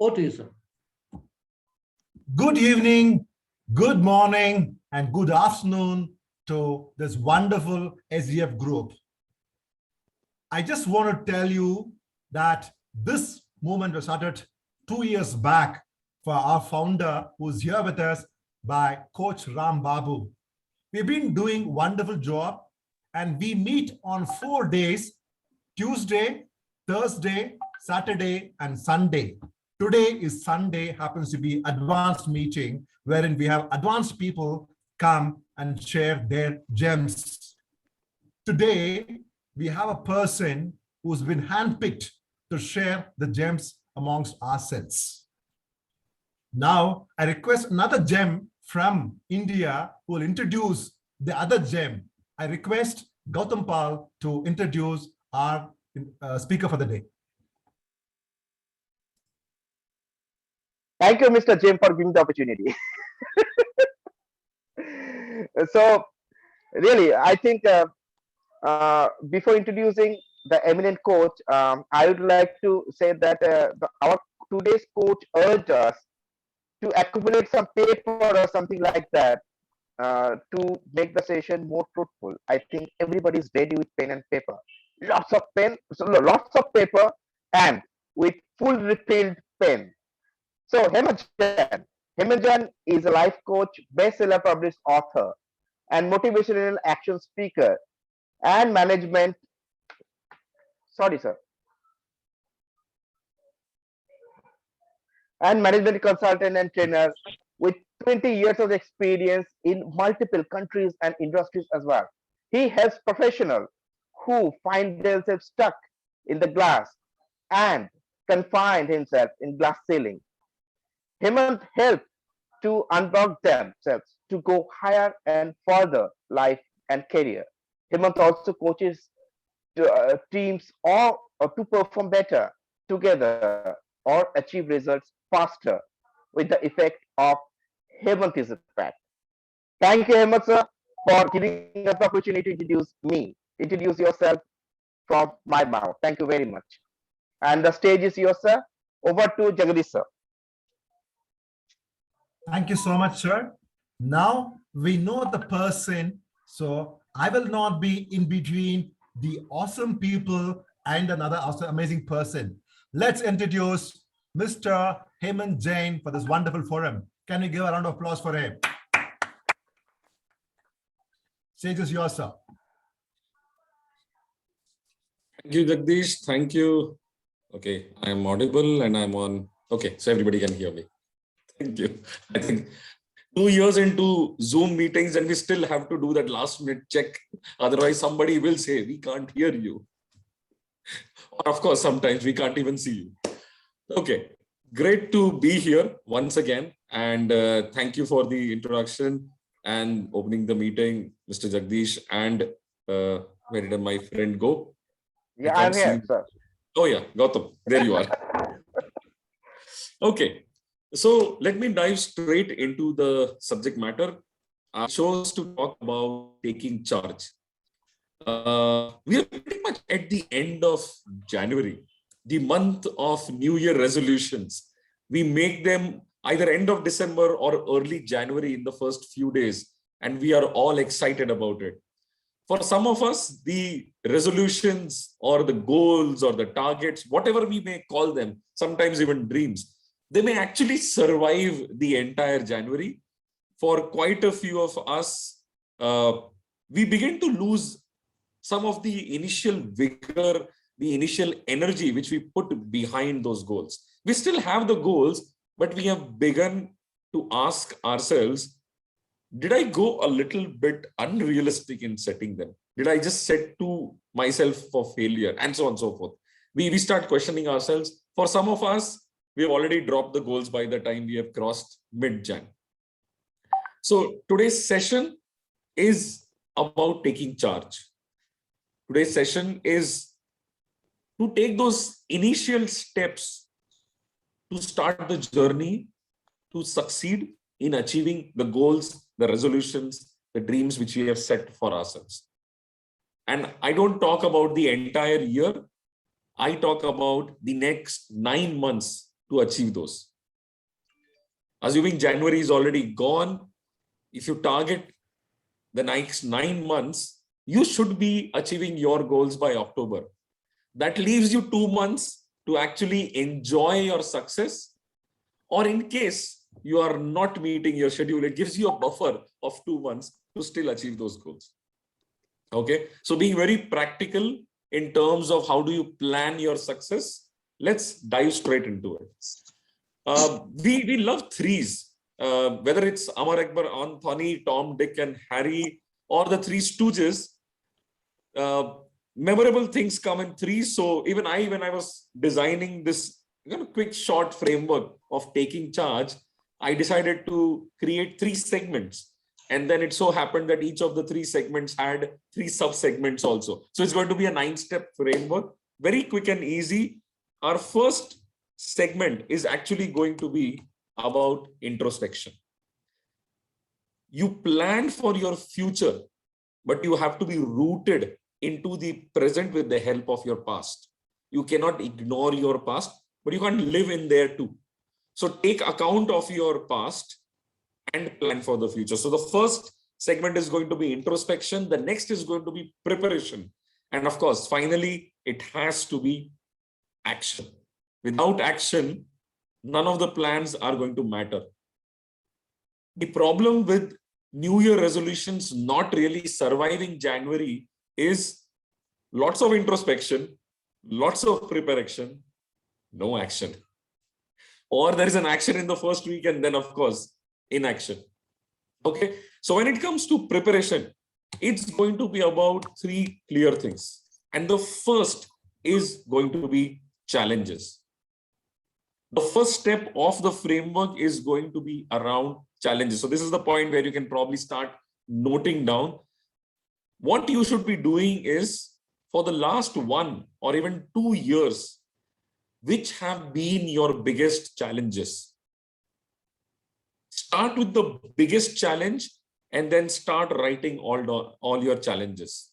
Over to you, sir. Good evening, good morning, and good afternoon to this wonderful SGF group. I just want to tell you that this movement was started 2 years back for our founder who's here with us by Coach Ram Babu. We've been doing wonderful job and we meet on 4 days, Tuesday, Thursday, Saturday, and Sunday. Today is Sunday, happens to be advanced meeting wherein we have advanced people come and share their gems. Today, we have a person who's been handpicked to share the gems amongst ourselves. Now, I request another gem from India who will introduce the other gem. I request Gautam Pal to introduce our speaker for the day. Thank you, Mr. Jim, for giving the opportunity. So, really, I think before introducing the eminent coach, I would like to say that our today's coach urged us to accumulate some paper or something like that to make the session more fruitful. I think everybody is ready with pen and paper. Lots of pen, so lots of paper, and with full refilled pen. So Hemanjan is a life coach, bestseller published author, and motivational action speaker, and management. Sorry, sir. And management consultant and trainer with 20 years of experience in multiple countries and industries as well. He helps professionals who find themselves stuck in the glass and confined himself in glass ceiling. Hemant helped to unblock themselves to go higher and further life and career. Hemant also coaches teams or to perform better together or achieve results faster with the effect of Hemant is effect. Thank you, Hemant sir, for giving us the opportunity to introduce me. Introduce yourself from my mouth. Thank you very much. And the stage is yours, sir. Over to Jagadish sir. Thank you so much, sir. Now we know the person, so I will not be in between the awesome people and another awesome, amazing person. Let's introduce Mr. Hemant Jain for this wonderful forum. Can we give a round of applause for him? Stage is yours, sir. Thank you, Jagdish. Thank you. Okay, I'm audible and I'm on. Okay, so everybody can hear me. Thank you. I think 2 years into Zoom meetings and we still have to do that last minute check. Otherwise, somebody will say, we can't hear you. Or of course, sometimes we can't even see you. Okay, great to be here once again. And thank you for the introduction and opening the meeting, Mr. Jagdish, and where did my friend go? Yeah, I'm here, sir. Oh yeah, Gautam, there you are. Okay. So let me dive straight into the subject matter. I chose to talk about taking charge. We are pretty much at the end of January, the month of New Year resolutions. We make them either end of December or early January in the first few days, and we are all excited about it. For some of us, the resolutions or the goals or the targets, whatever we may call them, sometimes even dreams, they may actually survive the entire January. For quite a few of us, we begin to lose some of the initial vigor, the initial energy which we put behind those goals. We still have the goals, but we have begun to ask ourselves, did I go a little bit unrealistic in setting them? Did I just set to myself for failure? And so on and so forth. We start questioning ourselves. For some of us, we have already dropped the goals by the time we have crossed mid-Jan. So today's session is about taking charge. Today's session is to take those initial steps to start the journey to succeed in achieving the goals, the resolutions, the dreams which we have set for ourselves. And I don't talk about the entire year. I talk about the next 9 months to achieve those. Assuming January is already gone, if you target the next 9 months, you should be achieving your goals by October. That leaves you 2 months to actually enjoy your success. Or in case you are not meeting your schedule, it gives you a buffer of 2 months to still achieve those goals. Okay, so being very practical in terms of how do you plan your success, let's dive straight into it. We love threes, whether it's Amar Akbar, Anthony, Tom, Dick, and Harry, or the Three Stooges. Memorable things come in threes. So even when I was designing this quick short framework of taking charge, I decided to create 3 segments. And then it so happened that each of the 3 segments had 3 sub-segments also. So it's going to be a 9-step framework, very quick and easy. Our first segment is actually going to be about introspection. You plan for your future, but you have to be rooted into the present with the help of your past. You cannot ignore your past, but you can't live in there too. So take account of your past and plan for the future. So the first segment is going to be introspection. The next is going to be preparation. And of course, finally, it has to be action. Without action, none of the plans are going to matter. The problem with New Year resolutions not really surviving January is lots of introspection, lots of preparation, no action. Or there is an action in the first week and then, of course, inaction. Okay, so when it comes to preparation, it's going to be about 3 clear things. And the first is going to be challenges. The first step of the framework is going to be around challenges. So this is the point where you can probably start noting down. What you should be doing is, for the last 1 or even 2 years, which have been your biggest challenges? Start with the biggest challenge and then start writing all your challenges.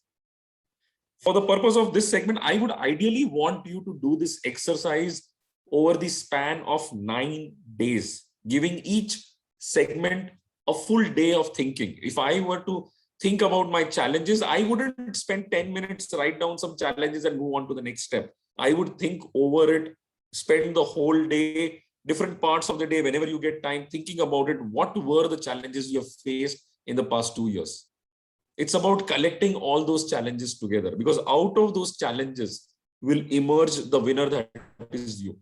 For the purpose of this segment, I would ideally want you to do this exercise over the span of 9 days, giving each segment a full day of thinking. If I were to think about my challenges, I wouldn't spend 10 minutes to write down some challenges and move on to the next step. I would think over it, spend the whole day, different parts of the day, whenever you get time, thinking about it. What were the challenges you have faced in the past 2 years? It's about collecting all those challenges together, because out of those challenges will emerge the winner that is you.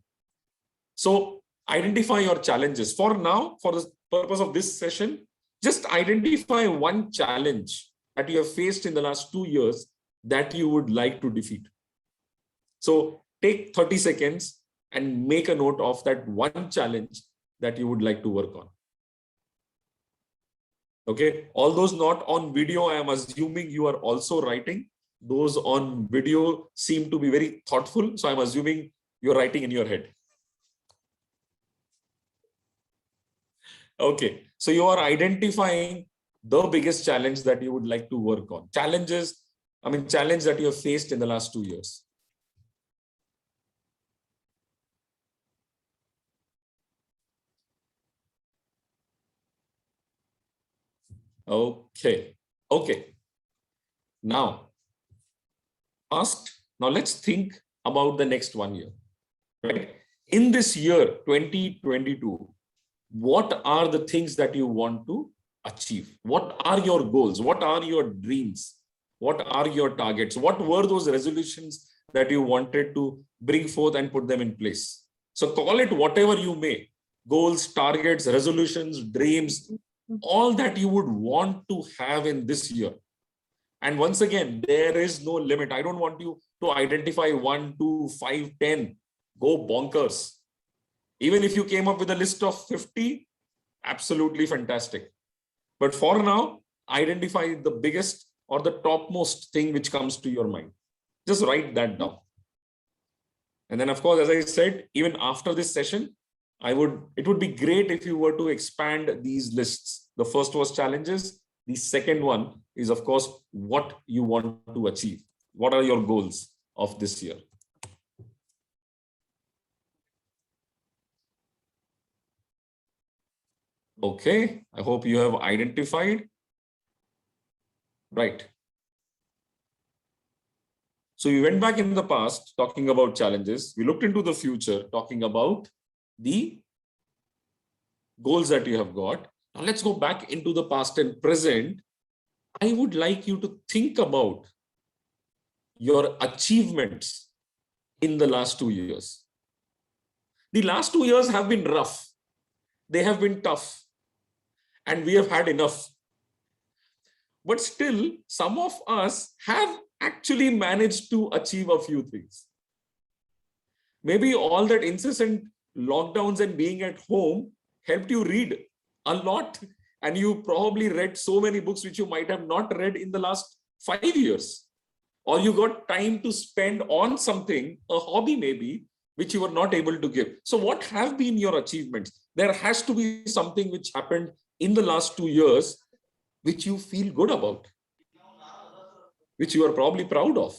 So identify your challenges. For now, for the purpose of this session, just identify one challenge that you have faced in the last 2 years that you would like to defeat. So take 30 seconds and make a note of that one challenge that you would like to work on. Okay, all those not on video, I am assuming you are also writing. Those on video seem to be very thoughtful, so I'm assuming you're writing in your head. Okay, so you are identifying the biggest challenge that you would like to work on. Challenge that you have faced in the last 2 years. Okay. Now let's think about the next 1 year, right? In this year, 2022, what are the things that you want to achieve? What are your goals? What are your dreams? What are your targets? What were those resolutions that you wanted to bring forth and put them in place? So call it whatever you may: goals, targets, resolutions, dreams, all that you would want to have in this year. And once again, there is no limit. I don't want you to identify 1, 2, 5, 10. Go bonkers. Even if you came up with a list of 50, absolutely fantastic. But for now, identify the biggest or the topmost thing which comes to your mind. Just write that down. And then, of course, as I said, even after this session, it would be great if you were to expand these lists. The first was challenges. The second one is, of course, what you want to achieve. What are your goals of this year? Okay, I hope you have identified. Right. So we went back in the past talking about challenges. We looked into the future talking about the goals that you have got. Now let's go back into the past and present. I would like you to think about your achievements in the last 2 years. The last 2 years have been rough. They have been tough. And we have had enough. But still, some of us have actually managed to achieve a few things. Maybe all that incessant lockdowns and being at home helped you read a lot. And you probably read so many books which you might have not read in the last 5 years. Or you got time to spend on something, a hobby maybe, which you were not able to give. So what have been your achievements? There has to be something which happened in the last 2 years which you feel good about, which you are probably proud of,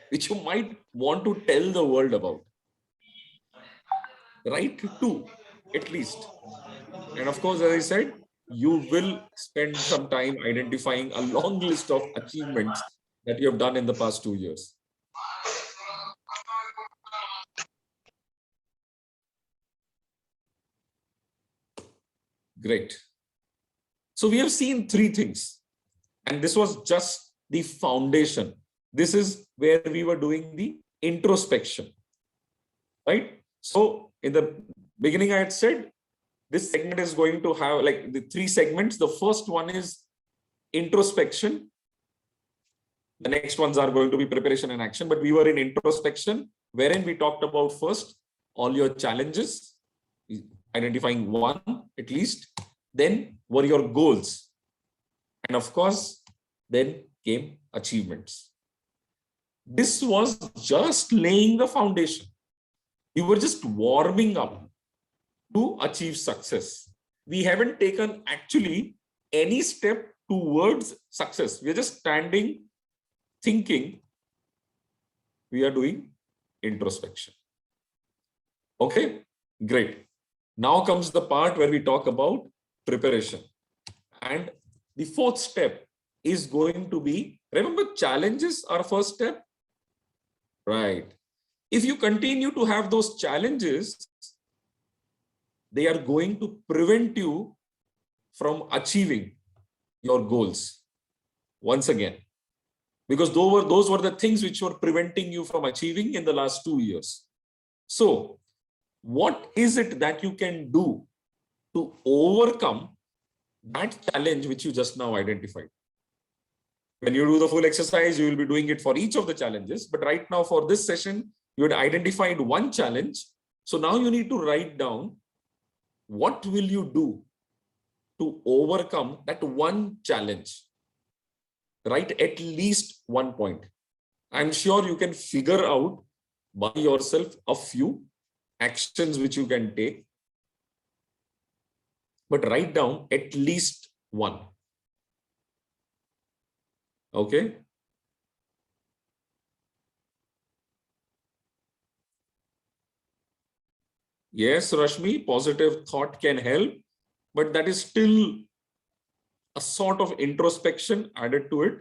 which you might want to tell the world about. Write 2, at least. And of course, as I said, you will spend some time identifying a long list of achievements that you have done in the past 2 years. Great. So we have seen 3 things, and this was just the foundation. This is where we were doing the introspection, right? So in the beginning, I had said this segment is going to have like the 3 segments. The first one is introspection. The next ones are going to be preparation and action, but we were in introspection, wherein we talked about first all your challenges, identifying 1 at least, then were your goals. And of course, then came achievements. This was just laying the foundation. You were just warming up to achieve success. We haven't taken actually any step towards success. We are just standing, thinking. We are doing introspection. Okay, great. Now comes the part where we talk about preparation. And the 4th step is going to be, remember, challenges are first step, right? If you continue to have those challenges, they are going to prevent you from achieving your goals once again, because those were the things which were preventing you from achieving in the last 2 years. So what is it that you can do to overcome that challenge which you just now identified? When you do the full exercise, you will be doing it for each of the challenges. But right now for this session, you had identified 1 challenge. So now you need to write down what will you do to overcome that 1 challenge. Write at least 1 point. I'm sure you can figure out by yourself a few actions which you can take, but write down at least 1. Okay. Yes, Rashmi, positive thought can help, but that is still a sort of introspection added to it.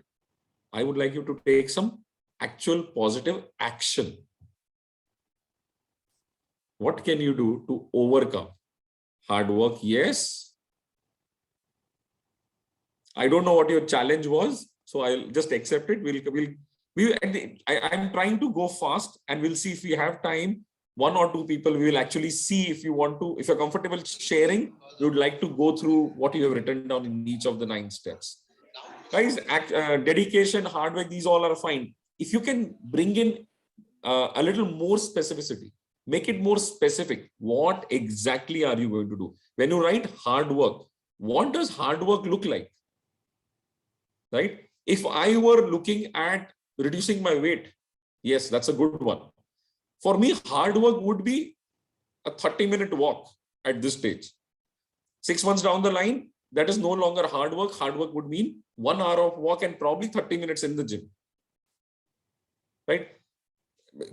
I would like you to take some actual positive action. What can you do to overcome? Hard work, yes. I don't know what your challenge was, so I'll just accept it. I'm trying to go fast, and we'll see if we have time. 1 or 2 people, we will actually see if you want to, if you're comfortable sharing, we would like to go through what you have written down in each of the 9 steps. Guys, dedication, hard work, these all are fine. If you can bring in a little more specificity, make it more specific. What exactly are you going to do? When you write hard work, what does hard work look like? Right? If I were looking at reducing my weight, yes, that's a good one. For me, hard work would be a 30-minute walk at this stage. 6 months down the line, that is no longer hard work. Hard work would mean 1 hour of walk and probably 30 minutes in the gym. Right?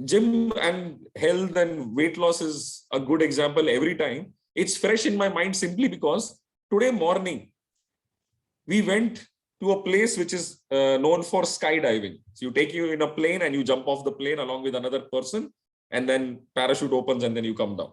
Gym and health and weight loss is a good example every time. It's fresh in my mind simply because today morning, we went to a place which is known for skydiving. So you take you in a plane and you jump off the plane along with another person, and then parachute opens and then you come down.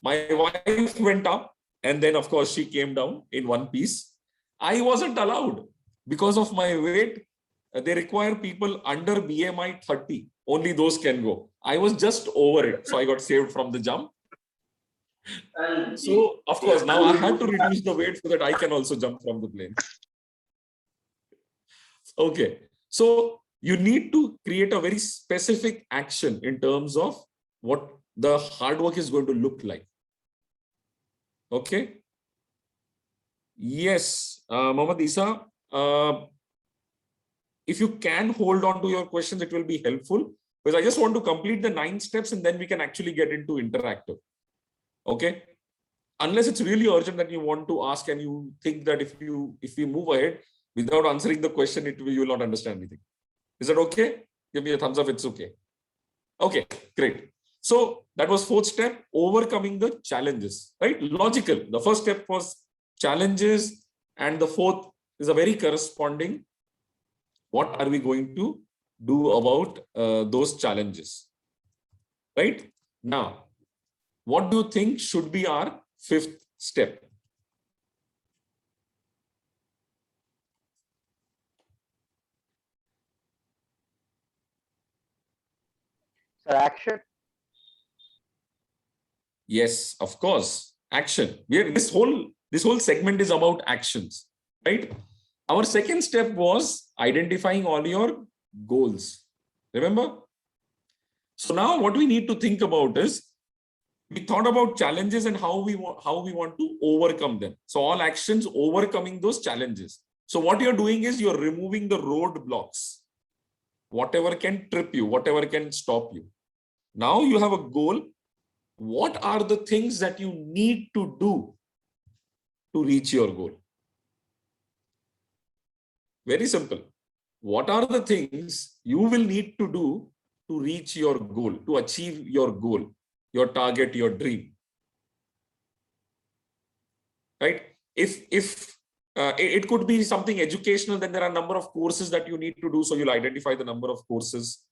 My wife went up, and then of course she came down in one piece. I wasn't allowed because of my weight. They require people under BMI 30. Only those can go. I was just over it. So I got saved from the jump. So of course, now I had to reduce the weight so that I can also jump from the plane. Okay. So you need to create a very specific action in terms of what the hard work is going to look like. Okay. Yes, Mohammad Isa, if you can hold on to your questions, it will be helpful, because I just want to complete the 9 steps and then we can actually get into interactive. Okay. Unless it's really urgent that you want to ask and you think that if we move ahead without answering the question, you will not understand anything. Is that okay? Give me a thumbs up. It's okay. Okay, great. So that was 4th step, overcoming the challenges, right? Logical. The first step was challenges, and the 4th is a very corresponding. What are we going to do about those challenges? Right? Now, what do you think should be our 5th step? Sir, action. Yes, of course. Action. This whole segment is about actions, right? Our 2nd step was identifying all your goals. Remember? So now what we need to think about is, we thought about challenges and how we want to overcome them. So all actions overcoming those challenges. So what you're doing is you're removing the roadblocks, whatever can trip you, whatever can stop you. Now you have a goal. What are the things that you need to do to reach your goal? Very simple. What are the things you will need to do to reach your goal, to achieve your goal, your target, your dream? Right? If it could be something educational, then there are a number of courses that you need to do. So you'll identify the number of courses,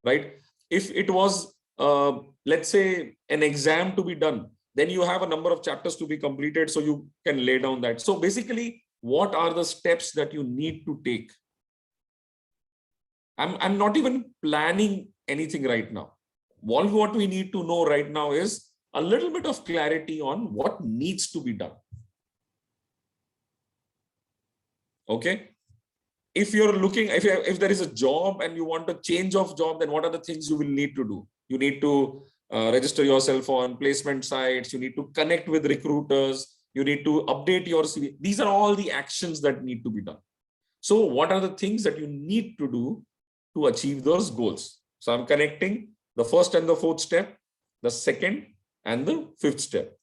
right? If it was, let's say, an exam to be done, then you have a number of chapters to be completed. So you can lay down that. So basically, what are the steps that you need to take? I'm not even planning anything right now. All what we need to know right now is a little bit of clarity on what needs to be done. Okay. If you're looking, if there is a job and you want a change of job, then what are the things you will need to do? You need to register yourself on placement sites. You need to connect with recruiters. You need to update your CV. These are all the actions that need to be done. So what are the things that you need to do to achieve those goals? So I'm connecting the 1st and the 4th step, the 2nd and the 5th step.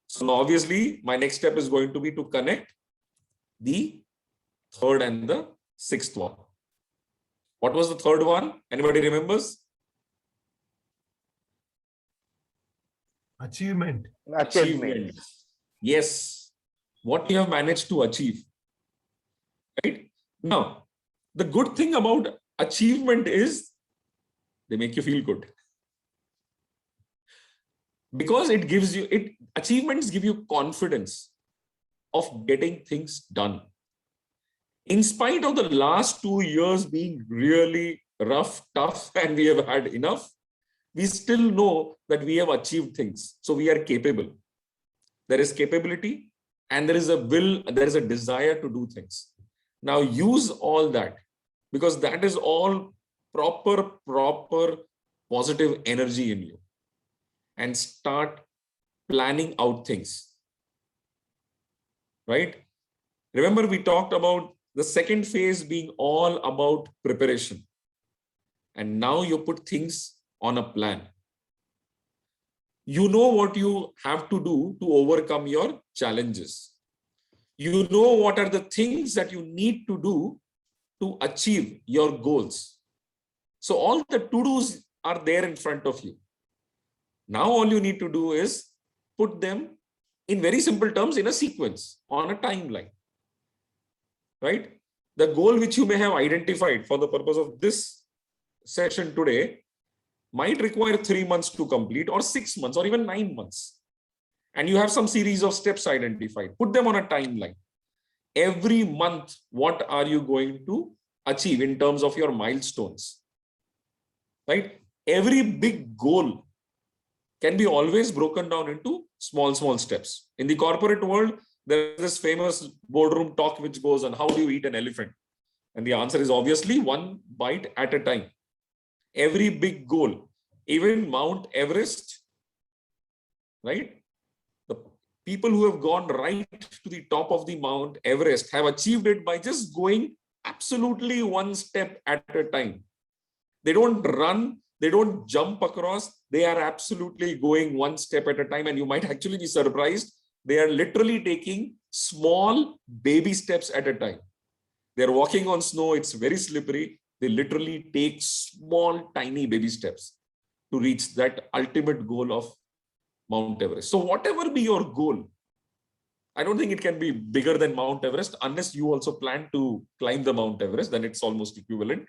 So now obviously my next step is going to be to connect the 3rd and the 6th one. What was the 3rd one? Anybody remembers? Achievement. Achievement. Yes. What you have managed to achieve. Right? Now, the good thing about achievement is they make you feel good. Because it gives you, achievements give you confidence of getting things done. In spite of the last 2 years being really rough, tough, and we have had enough, we still know that we have achieved things. So we are capable. There is capability and there is a will, there is a desire to do things. Now use all that, because that is all proper positive energy in you, and start planning out things. Right? Remember, we talked about the 2nd phase being all about preparation. And now you put things on a plan. You know what you have to do to overcome your challenges. You know what are the things that you need to do to achieve your goals. So all the to-dos are there in front of you. Now all you need to do is put them in very simple terms, in a sequence, on a timeline, right? The goal which you may have identified for the purpose of this session today might require 3 months to complete, or 6 months, or even 9 months. And you have some series of steps identified. Put them on a timeline. Every month, what are you going to achieve in terms of your milestones, right? Every big goal can be always broken down into small steps. In the corporate world, there is this famous boardroom talk which goes on, how do you eat an elephant? And the answer is obviously one bite at a time. Every big goal, even Mount Everest, right? The people who have gone right to the top of the Mount Everest have achieved it by just going absolutely one step at a time. They don't run, they don't jump across, they are absolutely going one step at a time. And you might actually be surprised, they are literally taking small baby steps at a time. They're walking on snow, it's very slippery. They literally take small, tiny baby steps to reach that ultimate goal of Mount Everest. So whatever be your goal, I don't think it can be bigger than Mount Everest unless you also plan to climb the Mount Everest, then it's almost equivalent.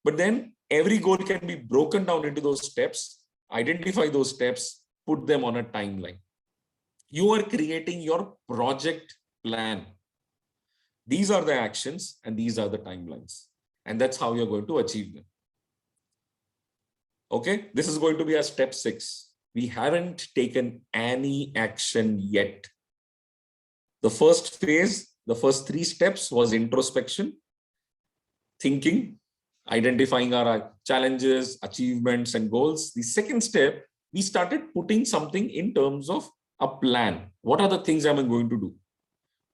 But then every goal can be broken down into those steps, identify those steps, put them on a timeline. You are creating your project plan. These are the actions and these are the timelines. And that's how you're going to achieve them. Okay, this is going to be a step 6. We haven't taken any action yet. The first phase, the first 3 steps was introspection, thinking, identifying our challenges, achievements, and goals. The second step, we started putting something in terms of a plan. What are the things I'm going to do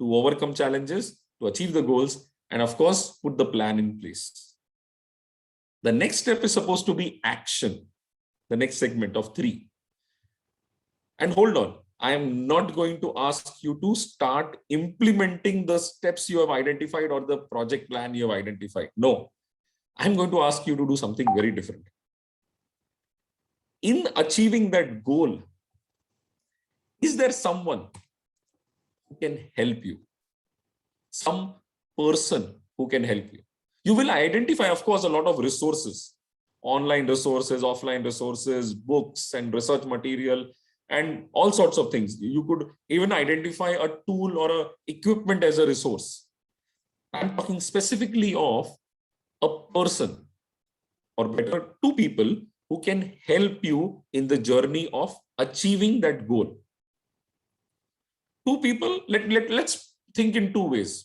to overcome challenges, to achieve the goals, and of course, put the plan in place. The next step is supposed to be action, the next segment of 3. And hold on, I am not going to ask you to start implementing the steps you have identified or the project plan you have identified. No, I'm going to ask you to do something very different. In achieving that goal, is there someone who can help you? Some person who can help you. You will identify, of course, a lot of resources, online resources, offline resources, books and research material, and all sorts of things. You could even identify a tool or a equipment as a resource. I'm talking specifically of a person, or better, 2 people who can help you in the journey of achieving that goal. 2 people, let's think in 2 ways.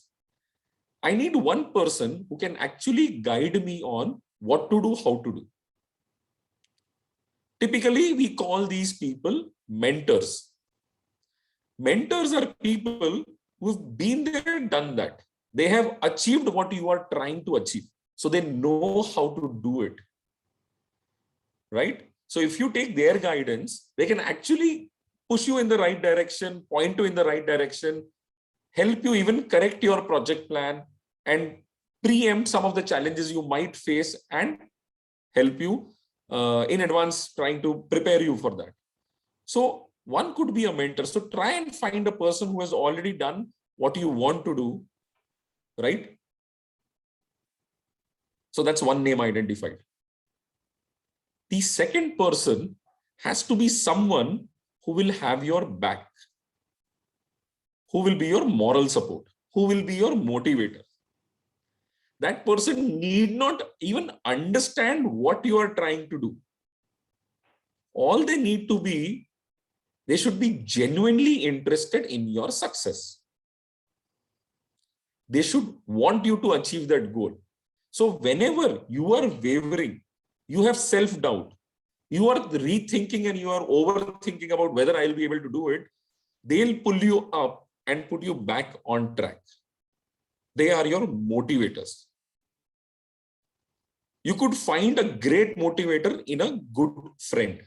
I need one person who can actually guide me on what to do, how to do. Typically, we call these people mentors. Mentors are people who've been there, done that. They have achieved what you are trying to achieve. So they know how to do it. Right? So if you take their guidance, they can actually push you in the right direction, point you in the right direction, help you even correct your project plan and preempt some of the challenges you might face and help you in advance, trying to prepare you for that. So one could be a mentor. So try and find a person who has already done what you want to do, right? So that's one name identified. The second person has to be someone who will have your back, who will be your moral support, who will be your motivator. That person need not even understand what you are trying to do. All they need to be, they should be genuinely interested in your success. They should want you to achieve that goal. So whenever you are wavering, you have self-doubt, you are rethinking and you are overthinking about whether I'll be able to do it, they'll pull you up and put you back on track. They are your motivators. You could find a great motivator in a good friend.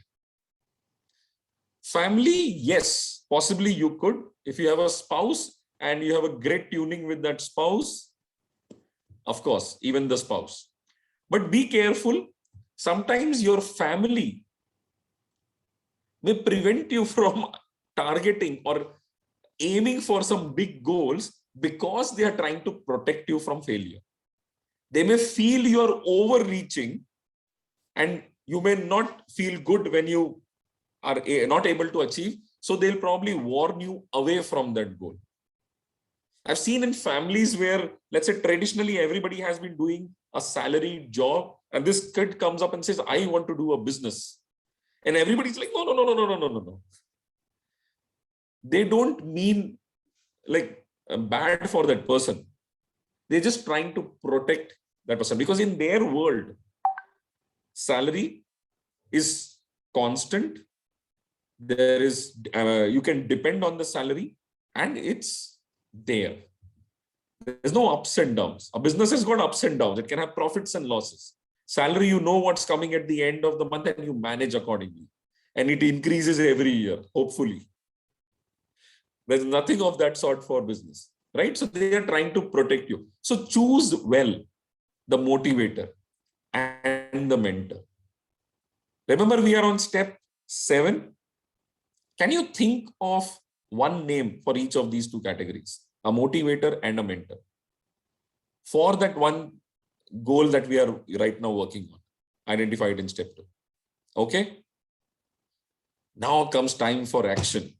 Family, yes, possibly you could. If you have a spouse and you have a great tuning with that spouse, of course, even the spouse. But be careful. Sometimes your family may prevent you from targeting or aiming for some big goals because they are trying to protect you from failure. They may feel you're overreaching and you may not feel good when you are not able to achieve. So they'll probably warn you away from that goal. I've seen in families where, let's say, traditionally everybody has been doing a salaried job, and this kid comes up and says, I want to do a business. And everybody's like, no, no, no, no, no, no, no, no, no. They don't mean like bad for that person. They're just trying to protect that person, because in their world, salary is constant. There is, you can depend on the salary and it's there. There's no ups and downs. A business has got ups and downs. It can have profits and losses. Salary, you know what's coming at the end of the month and you manage accordingly. And it increases every year, hopefully. There's nothing of that sort for business, right? So they are trying to protect you. So choose well the motivator and the mentor. Remember, we are on step 7. Can you think of one name for each of these two categories? A motivator and a mentor, for that one goal that we are right now working on, identified in step 2. Okay. Now comes time for action.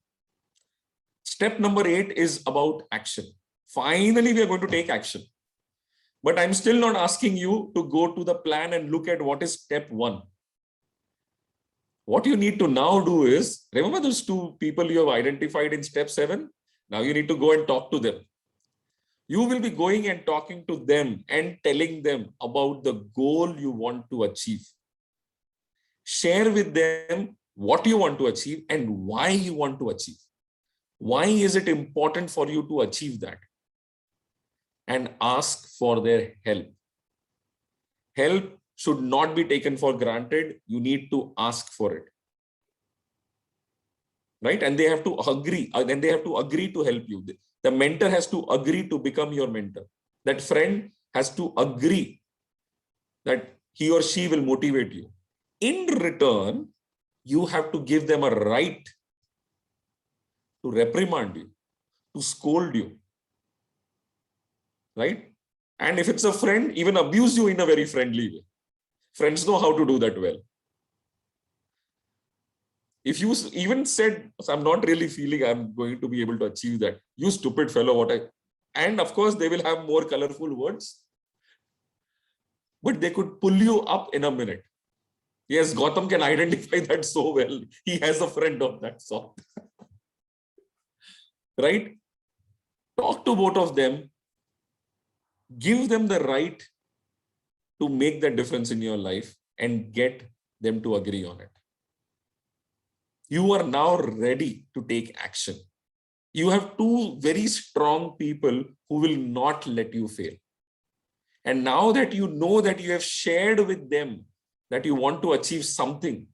Step number 8 is about action. Finally, we are going to take action. But I'm still not asking you to go to the plan and look at what is step 1. What you need to now do is, remember those 2 people you have identified in step 7? Now you need to go and talk to them. You will be going and talking to them and telling them about the goal you want to achieve. Share with them what you want to achieve and why you want to achieve. Why is it important for you to achieve that? And ask for their help. Help should not be taken for granted. You need to ask for it. Right? And they have to agree. And they have to agree to help you. The mentor has to agree to become your mentor. That friend has to agree that he or she will motivate you. In return, you have to give them a right to reprimand you, to scold you. Right? And if it's a friend, even abuse you in a very friendly way. Friends know how to do that well. If you even said, I'm not really feeling I'm going to be able to achieve that, you stupid fellow, and of course they will have more colorful words, but they could pull you up in a minute. Yes, Gautam can identify that so well. He has a friend of that sort. Right? Talk to both of them. Give them the right to make the difference in your life and get them to agree on it. You are now ready to take action. You have 2 very strong people who will not let you fail. And now that you know that you have shared with them that you want to achieve something,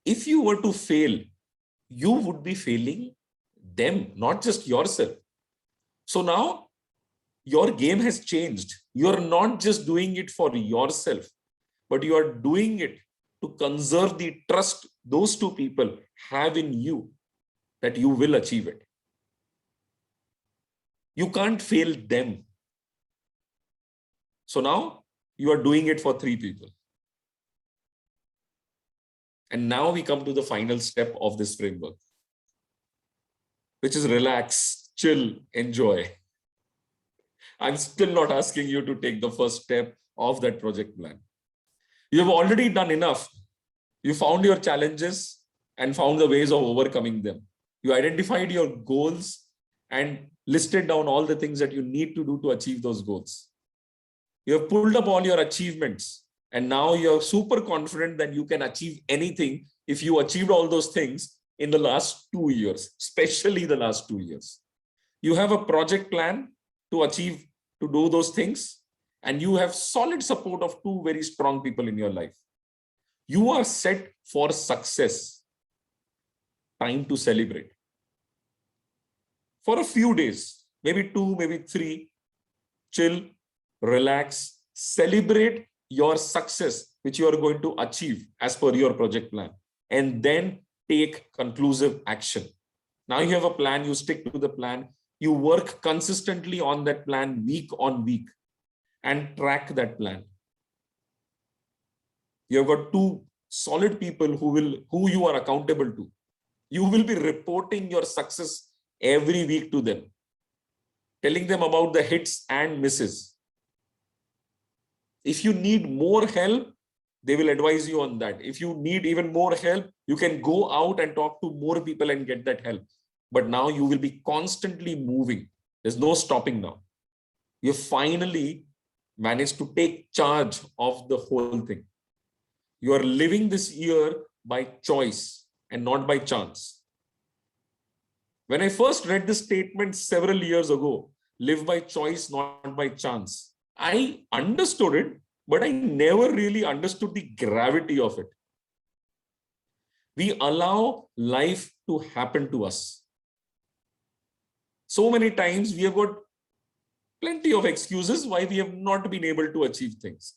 if you were to fail, you would be failing them, not just yourself. So now your game has changed. You're not just doing it for yourself, but you are doing it to conserve the trust those 2 people have in you that you will achieve it. You can't fail them. So now you are doing it for 3 people. And now we come to the final step of this framework, which is relax, chill, enjoy. I'm still not asking you to take the first step of that project plan. You have already done enough. You found your challenges and found the ways of overcoming them. You identified your goals and listed down all the things that you need to do to achieve those goals. You have pulled up all your achievements, and now you're super confident that you can achieve anything if you achieved all those things in the last 2 years, especially the last 2 years. You have a project plan to achieve, to do those things, and you have solid support of 2 very strong people in your life. You are set for success. Time to celebrate. For a few days, maybe 2, maybe 3, chill, relax, celebrate your success, which you are going to achieve as per your project plan. And then take conclusive action. Now you have a plan, you stick to the plan, you work consistently on that plan week on week and track that plan. You have got two solid people who you are accountable to. You will be reporting your success every week to them, telling them about the hits and misses. If you need more help, they will advise you on that. If you need even more help, you can go out and talk to more people and get that help. But now you will be constantly moving. There's no stopping now. You finally managed to take charge of the whole thing. You are living this year by choice and not by chance. When I first read this statement several years ago, live by choice, not by chance, I understood it, but I never really understood the gravity of it. We allow life to happen to us. So many times we have got plenty of excuses why we have not been able to achieve things.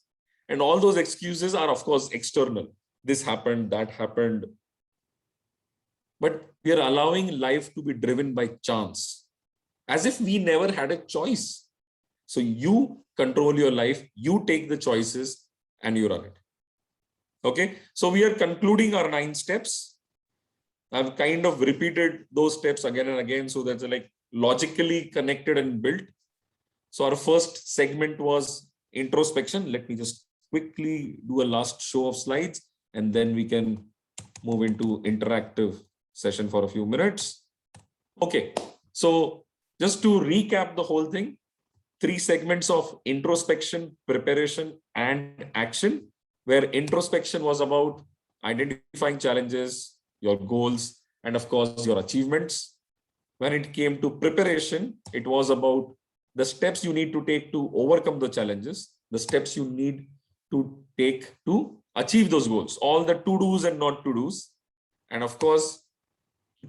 And all those excuses are, of course, external. This happened, that happened. But we are allowing life to be driven by chance, as if we never had a choice. So you control your life, you take the choices, and you run it. Okay, so we are concluding our 9 steps. I've kind of repeated those steps again and again, so that's like logically connected and built. So our first segment was introspection. Let me just quickly do a last show of slides, and then we can move into interactive session for a few minutes. Okay, so just to recap the whole thing, 3 segments of introspection, preparation, and action, where introspection was about identifying challenges, your goals, and of course, your achievements. When it came to preparation, it was about the steps you need to take to overcome the challenges, the steps you need to take to achieve those goals, all the to-dos and not to-dos. And of course,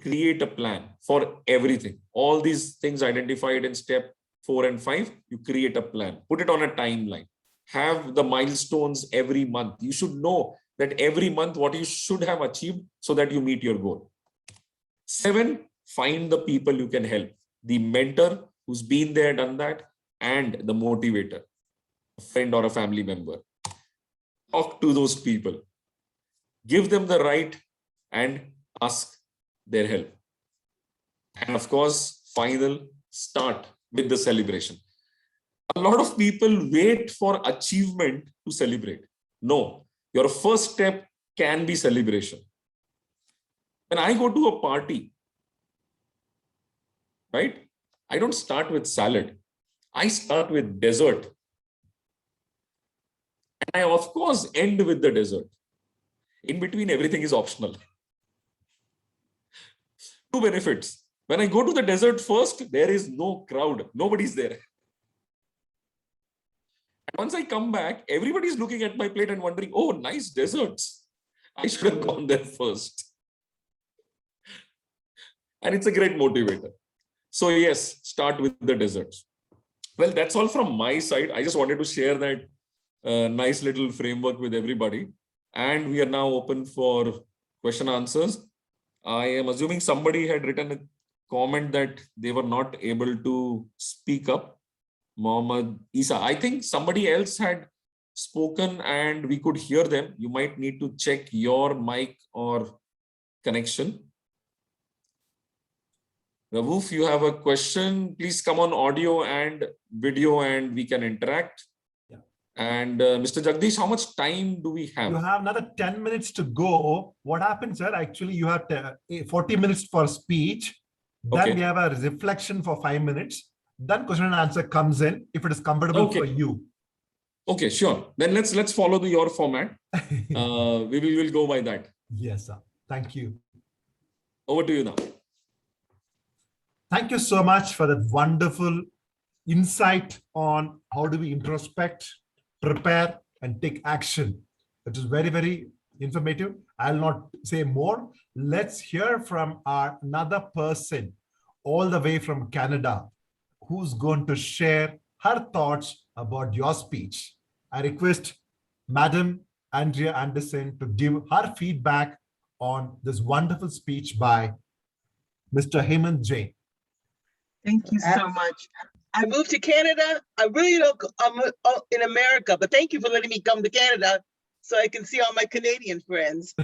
create a plan for everything. All these things identified in step 4 and 5, you create a plan, put it on a timeline, have the milestones every month. You should know that every month what you should have achieved so that you meet your goal. 7, find the people you can help, the mentor who's been there, done that, and the motivator, a friend or a family member. Talk to those people, give them the right and ask their help. And of course, final, start with the celebration. A lot of people wait for achievement to celebrate. No, your first step can be celebration. When I go to a party, right, I don't start with salad. I start with dessert. And I, of course, end with the dessert. In between, everything is optional. 2 benefits. When I go to the dessert first, there is no crowd. Nobody's there. And once I come back, everybody's looking at my plate and wondering, oh, nice desserts. I should have gone there first. And it's a great motivator. So yes, start with the desserts. Well, that's all from my side. I just wanted to share that nice little framework with everybody. And we are now open for question answers. I am assuming somebody had written a comment that they were not able to speak up. Mohammed Isa, I think somebody else had spoken and we could hear them. You might need to check your mic or connection. Rawouf, you have a question. Please come on audio and video and we can interact. Yeah. And Mr. Jagdish, how much time do we have? You have another 10 minutes to go. What happens, sir? Actually, you have 40 minutes for speech. Then Okay. we have a reflection for 5 minutes. Then question and answer comes in if it is comfortable for you. Okay, sure. Then let's follow your format. We will go by that. Yes, sir. Thank you. Over to you now. Thank you so much for that wonderful insight on how do we introspect, prepare, and take action. It is very, very informative. I'll not say more. Let's hear from another person all the way from Canada who's going to share her thoughts about your speech. I request Madam Andrea Anderson to give her feedback on this wonderful speech by Mr. Hemant Jain. Thank you so much. I moved to Canada. I really don't, I'm in America, but thank you for letting me come to Canada so I can see all my Canadian friends.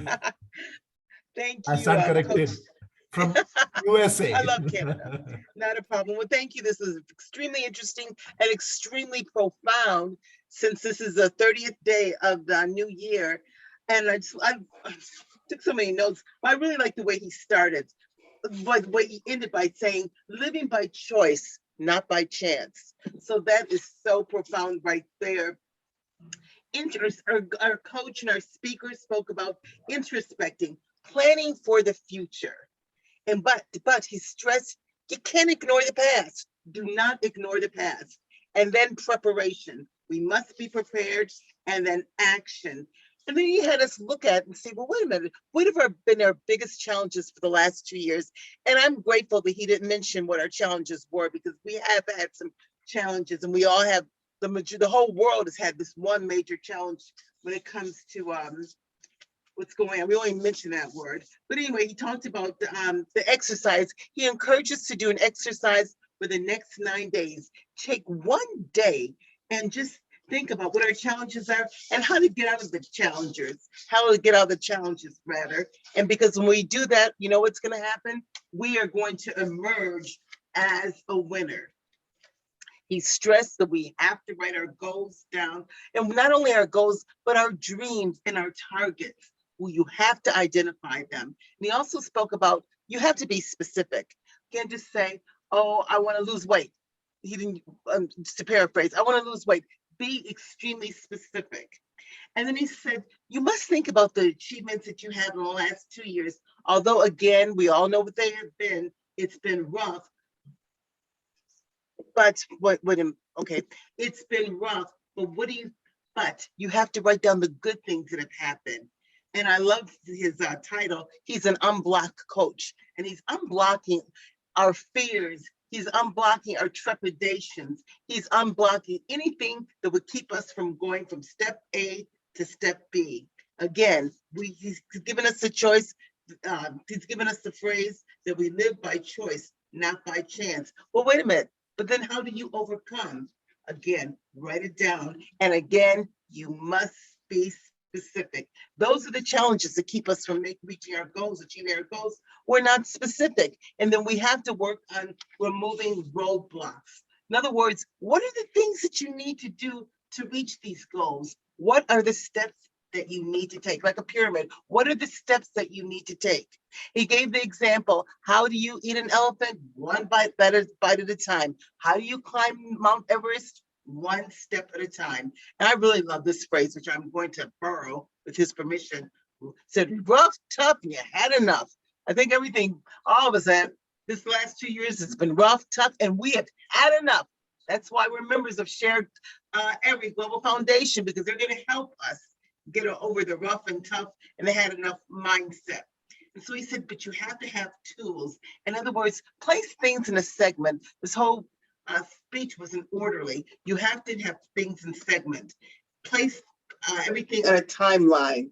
Thank I you, stand Coach. corrected from USA. I love Canada. Not a problem. Well, thank you. This is extremely interesting and extremely profound since this is the 30th day of the new year. And I took so many notes. I really like the way he started, but what he ended by saying, living by choice, not by chance. So that is so profound right there. Our coach and our speaker spoke about introspecting, planning for the future. And but he stressed, you can't ignore the past. Do not ignore the past. And then preparation. We must be prepared, and then action. And then he had us look at and say, well, wait a minute, what have been our biggest challenges for the last 2 years? And I'm grateful that he didn't mention what our challenges were, because we have had some challenges, and we all have, the whole world has had this one major challenge when it comes to what's going on. We only mentioned that word. But anyway, he talked about the exercise. He encouraged us to do an exercise for the next 9 days. Take one day and just think about what our challenges are and how to get out of the challenges, rather. And because when we do that, you know what's going to happen? We are going to emerge as a winner. He stressed that we have to write our goals down, and not only our goals, but our dreams and our targets. Well, you have to identify them. And he also spoke about, you have to be specific. You can't just say, oh, I want to lose weight. He didn't, just to paraphrase, I want to lose weight. Be extremely specific. And then he said, you must think about the achievements that you have in the last 2 years. Although, again, we all know what they have been. It's been rough. But okay, it's been rough, but you have to write down the good things that have happened. And I love his title. He's an unblocked coach, and he's unblocking our fears. He's unblocking our trepidations. He's unblocking anything that would keep us from going from step A to step B. Again, he's given us a choice. He's given us the phrase that we live by choice, not by chance. Well, wait a minute. But then how do you overcome? Again, write it down. And again, you must be specific. Those are the challenges that keep us from reaching our goals, achieving our goals. We're not specific. And then we have to work on removing roadblocks. In other words, what are the things that you need to do to reach these goals? What are the steps that you need to take? Like a pyramid, what are the steps that you need to take? He gave the example, how do you eat an elephant? One bite at a time. How do you climb Mount Everest? One step at a time. And I really love this phrase, which I'm going to borrow with his permission. Said, rough, tough, and you had enough. I think all of us have, this last 2 years, it's been rough, tough, and we have had enough. That's why we're members of Shared Every Global Foundation, because they're going to help us get over the rough and tough and they had enough mindset. And so he said, but you have to have tools. In other words, place things in a segment. This whole speech wasn't orderly. You have to have things in segment. Place everything on a timeline.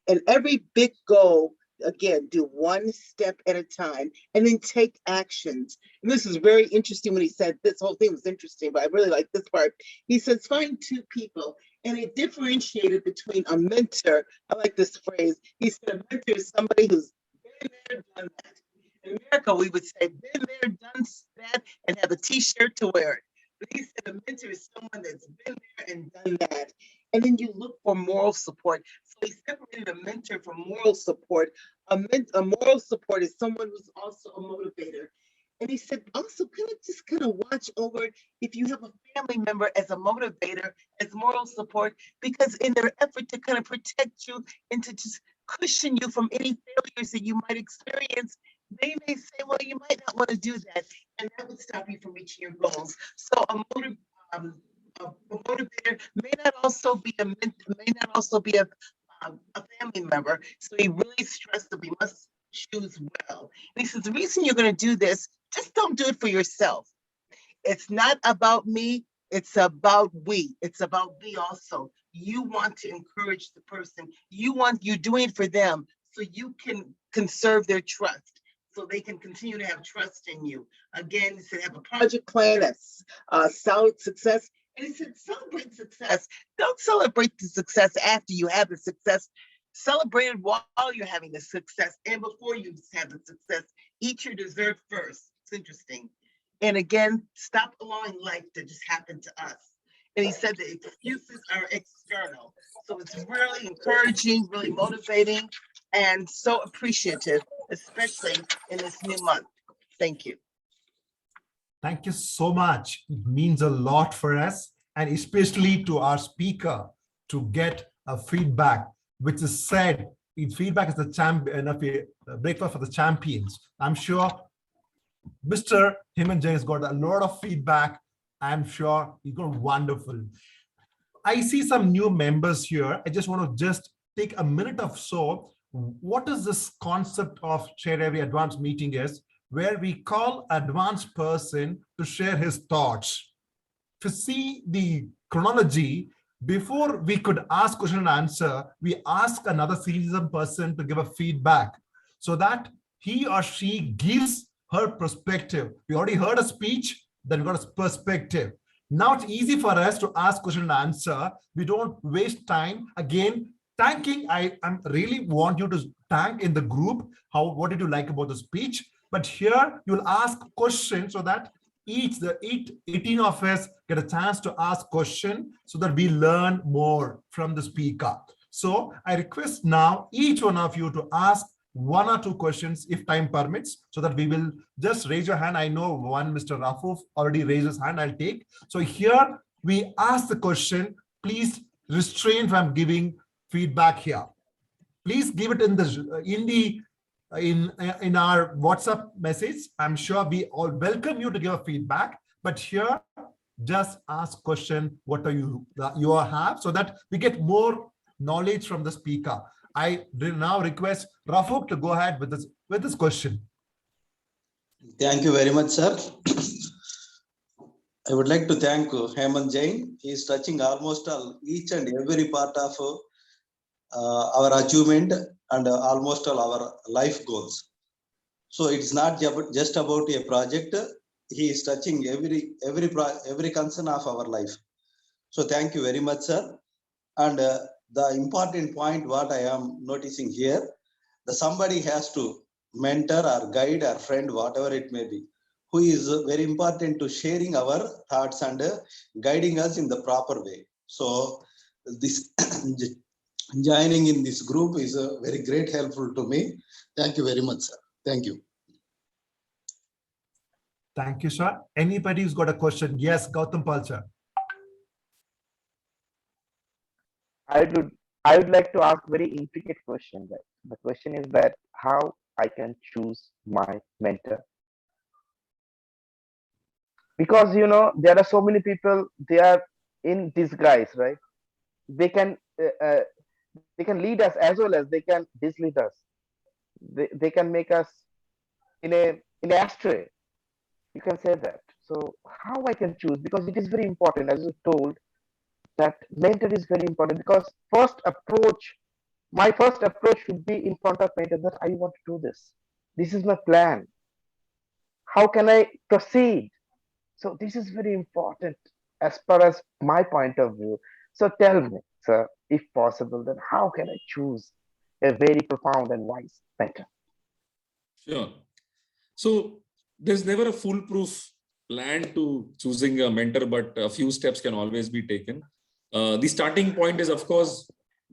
And every big goal, again, do one step at a time and then take actions. And this is very interesting when he said, this whole thing was interesting, but I really like this part. He says, find two people. And it differentiated between a mentor. I like this phrase. He said a mentor is somebody who's been there, done that. In America, we would say, been there, done that, and have a t-shirt to wear it. But he said a mentor is someone that's been there and done that. And then you look for moral support. So he separated a mentor from moral support. A moral support is someone who's also a motivator. And he said, also kind of watch over if you have a family member as a motivator, as moral support, because in their effort to kind of protect you and to just cushion you from any failures that you might experience, they may say, well, you might not want to do that. And that would stop you from reaching your goals. So a motivator may not also be a family member. So he really stressed that we must choose well. And he says, the reason you're going to do this, just don't do it for yourself. It's not about me. It's about we. It's about we also. You want to encourage the person. You're doing it for them. so you can conserve their trust, so they can continue to have trust in you. Again, he said, have a project plan that's solid success. And he said, celebrate success. Don't celebrate the success after you have the success. Celebrate it while you're having the success and before you have the success. Eat your dessert first. It's interesting. And again, stop allowing life to just happen to us. And he said the excuses are external. So it's really encouraging, really motivating, and so appreciative, especially in this new month. Thank you. Thank you so much. It means a lot for us, and especially to our speaker, to get a feedback, which is said, feedback is the breakfast for the champions. I'm sure Mr. Hemant Jain has got a lot of feedback. I'm sure he's got wonderful. I see some new members here. I just want to take a minute or so. What is this concept of Share Every Advanced Meeting is, where we call advanced person to share his thoughts. To see the chronology, before we could ask question and answer, we ask another seasoned person to give a feedback so that he or she gives her perspective. We already heard a speech, then we got a perspective. Now it's easy for us to ask question and answer. We don't waste time. Again, thanking, I really want you to thank in the group. What did you like about the speech? But here you'll ask questions so that each 18 of us get a chance to ask question so that we learn more from the speaker. So I request now each one of you to ask 1 or 2 questions if time permits, so that we will just raise your hand. I know one, Mr. Rafuf already raised his hand, I'll take. So here we ask the question, please restrain from giving feedback here. Please give it in our WhatsApp message. I'm sure we all welcome you to give a feedback, but here just ask question, what are you have, so that we get more knowledge from the speaker. I now request Rafuf to go ahead with this question. Thank you very much, sir. I would like to thank Hemant Jain. He is touching almost each and every part of our achievement and almost all our life goals. So it's not just about a project. He is touching every concern of our life. So thank you very much, sir. And the important point what I am noticing here, somebody has to mentor or guide or friend, whatever it may be, who is very important to sharing our thoughts and guiding us in the proper way. So this joining in this group is very great helpful to me. Thank you very much, sir. Thank you. Thank you, sir. Anybody who's got a question? Yes, Gautam Palcha. I would like to ask very intricate question. The question is that how I can choose my mentor, because there are so many people, they are in disguise, right? They can lead us as well as they can mislead us. They can make us in a astray. You can say that. So how I can choose, because it is very important, as you told, that mentor is very important, because my first approach should be in front of mentor that I want to do this. This is my plan. How can I proceed? So this is very important as far as my point of view. So tell me, sir, if possible, then how can I choose a very profound and wise mentor? Sure. So there's never a foolproof plan to choosing a mentor, but a few steps can always be taken. The starting point is, of course,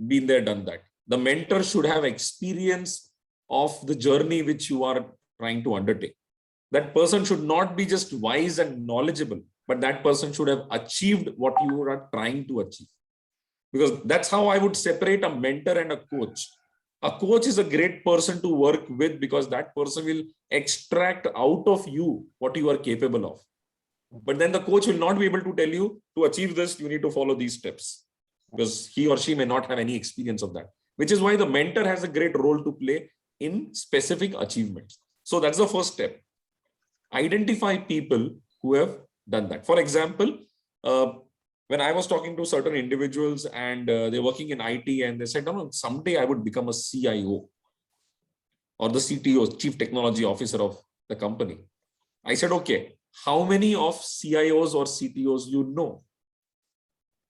been there, done that. The mentor should have experience of the journey which you are trying to undertake. That person should not be just wise and knowledgeable, but that person should have achieved what you are trying to achieve. Because that's how I would separate a mentor and a coach. A coach is a great person to work with because that person will extract out of you what you are capable of. But then the coach will not be able to tell you, to achieve this, you need to follow these steps, because he or she may not have any experience of that, which is why the mentor has a great role to play in specific achievements. So that's the first step. Identify people who have done that. For example, when I was talking to certain individuals and they're working in IT and they said, no, someday I would become a CIO. or the CTO, Chief Technology Officer of the company. I said, okay, how many of CIOs or CTOs you know?